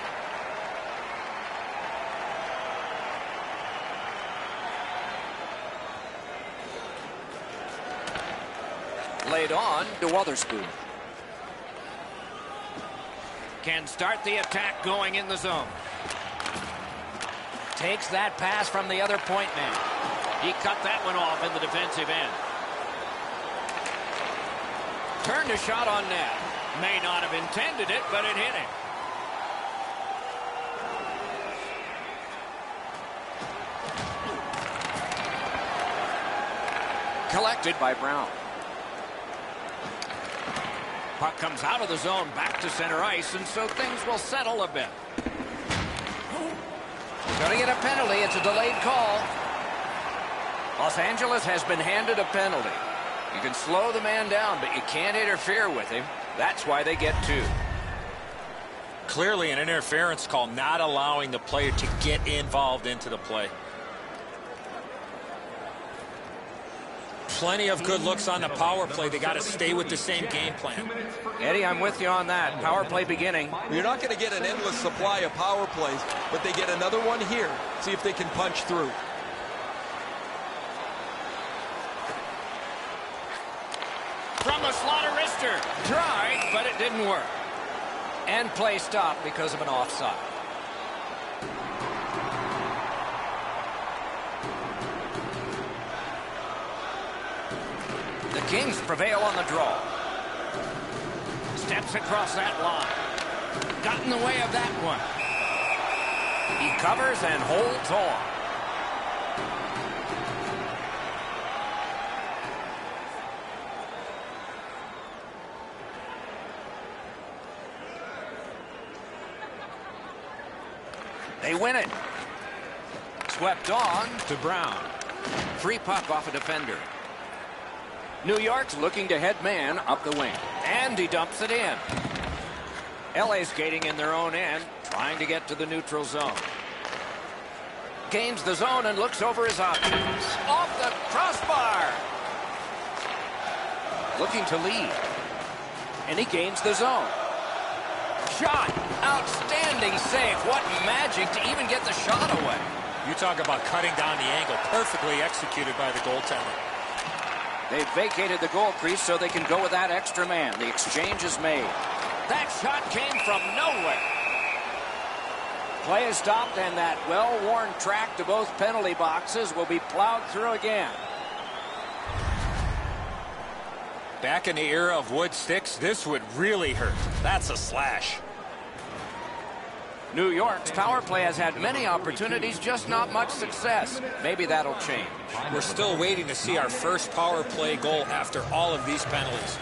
Laid on to Wotherspoon. Can start the attack going in the zone. Takes that pass from the other point man. He cut that one off in the defensive end. Turned a shot on net. May not have intended it, but it hit him. Collected by Brown. Puck comes out of the zone back to center ice, and so things will settle a bit. Going to get a penalty. It's a delayed call. Los Angeles has been handed a penalty. You can slow the man down, but you can't interfere with him. That's why they get 2. Clearly an interference call, not allowing the player to get involved into the play. Plenty of good looks on the power play. They got to stay with the same game plan. Eddie, I'm with you on that. Power play beginning. You're not going to get an endless supply of power plays, but they get another one here. See if they can punch through. From the slaughter wrister. Tried, but it didn't work. And play stopped because of an offside. The Kings prevail on the draw. Steps across that line. Got in the way of that one. He covers and holds on. They win it. Swept on to Brown. Free puck off a defender. New York's looking to head man up the wing. And he dumps it in. LA's skating in their own end, trying to get to the neutral zone. Gains the zone and looks over his options. Off the crossbar. Looking to lead. And he gains the zone. Shot. Outstanding save. What magic to even get the shot away. You talk about cutting down the angle. Perfectly executed by the goaltender. They've vacated the goal crease so they can go with that extra man. The exchange is made. That shot came from nowhere. Play is stopped, and that well-worn track to both penalty boxes will be plowed through again. Back in the era of wood sticks, this would really hurt. That's a slash. New York's power play has had many opportunities, just not much success. Maybe that'll change. We're still waiting to see our first power play goal after all of these penalties.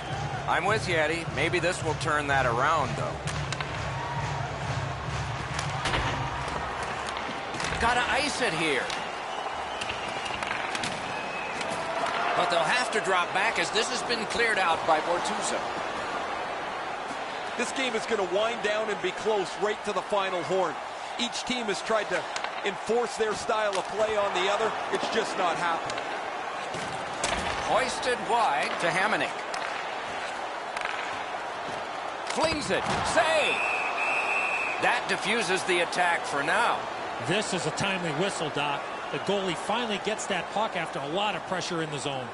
I'm with you, Eddie. Maybe this will turn that around, though. Gotta ice it here. But they'll have to drop back as this has been cleared out by Bortuzzo. This game is going to wind down and be close right to the final horn. Each team has tried to enforce their style of play on the other. It's just not happening. Hoisted wide to Hamonic. Flings it. Save! That diffuses the attack for now. This is a timely whistle, Doc. The goalie finally gets that puck after a lot of pressure in the zone.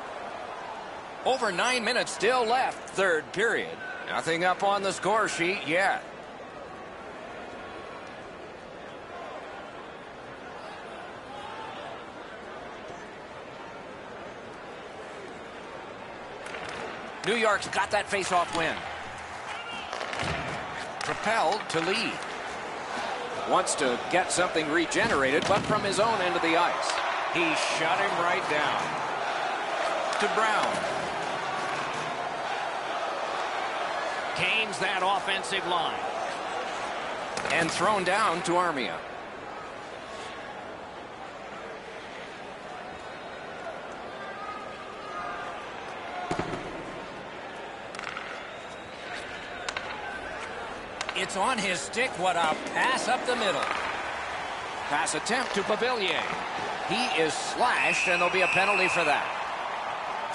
Over 9 minutes still left, third period. Nothing up on the score sheet yet. New York's got that face-off win. Propelled to lead. Wants to get something regenerated, but from his own end of the ice. He shut him right down. To Brown. Gains that offensive line. And thrown down to Armia. It's on his stick. What a pass up the middle. Pass attempt to Beauvillier. He is slashed, and there'll be a penalty for that.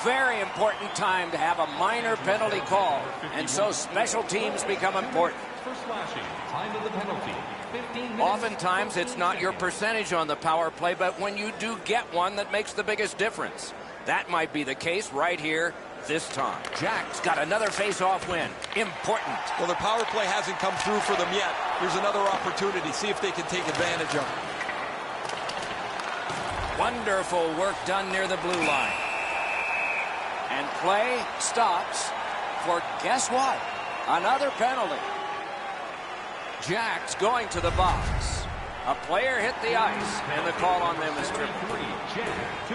Very important time to have a minor penalty call, and so special teams become important. Oftentimes, it's not your percentage on the power play, but when you do get one, that makes the biggest difference. That might be the case right here this time. Jack's got another face-off win. Important. Well, the power play hasn't come through for them yet. Here's another opportunity. See if they can take advantage of it. Wonderful work done near the blue line. And play stops for, guess what? Another penalty. Jack's going to the box. A player hit the ice, and the call on them is tripping. 2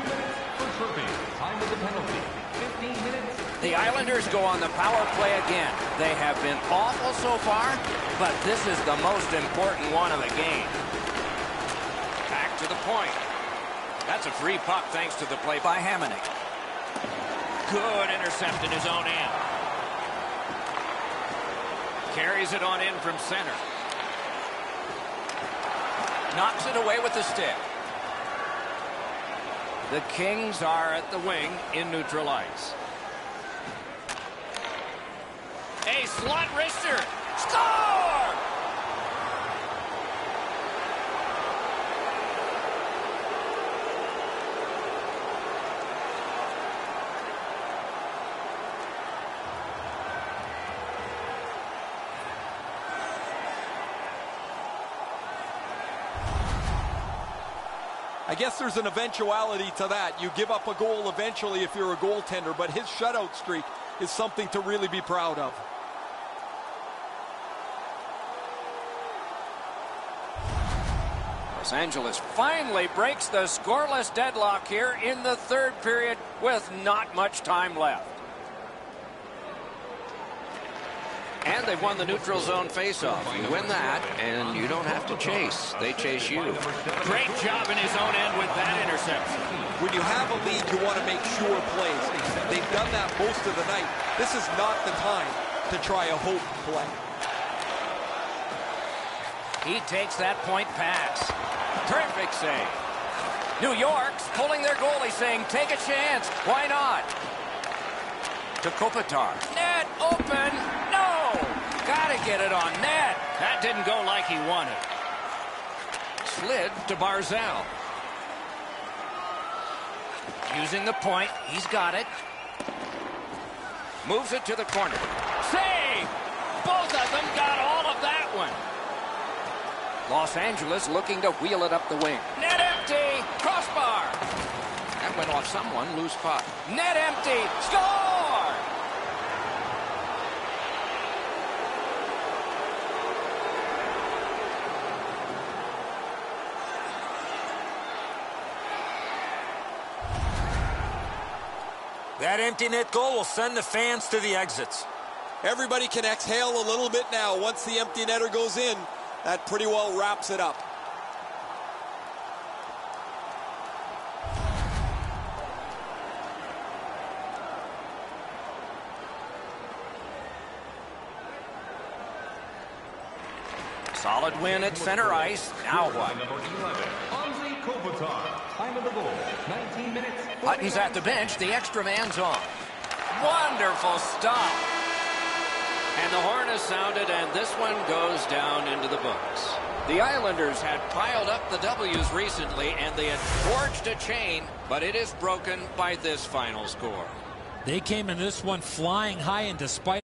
minutes for tripping. Time of the penalty. 15 minutes. The Islanders go on the power play again. They have been awful so far, but this is the most important one of the game. Back to the point. That's a free puck thanks to the play by Hamonic. Good intercept in his own end. Carries it on in from center. Knocks it away with the stick. The Kings are at the wing in neutral ice. A slot wrister. Score! I guess there's an eventuality to that. You give up a goal eventually if you're a goaltender, but his shutout streak is something to really be proud of. Los Angeles finally breaks the scoreless deadlock here in the third period with not much time left. And they've won the neutral zone faceoff. You win that, and you don't have to chase. They chase you. Great job in his own end with that interception. When you have a lead, you want to make sure plays. They've done that most of the night. This is not the time to try a hope play. He takes that point pass. Terrific save. New York's pulling their goalie, saying, take a chance. Why not? To Kopitar. Net open. No! Gotta get it on net. That didn't go like he wanted. Slid to Barzal. Using the point. He's got it. Moves it to the corner. Save! Both of them got all of that one. Los Angeles looking to wheel it up the wing. Net empty. Crossbar. That went off someone. Loose puck. Net empty. Score! That empty net goal will send the fans to the exits. Everybody can exhale a little bit now. Once the empty netter goes in, that pretty well wraps it up. Solid win at center ice. Now what? Number 11, Anze Kopitar. Time of the goal, 19 minutes. Hutton's at the bench. The extra man's on. Wonderful stop. And the horn is sounded, and this one goes down into the books. The Islanders had piled up the W's recently, and they had forged a chain, but it is broken by this final score. They came in this one flying high, and despite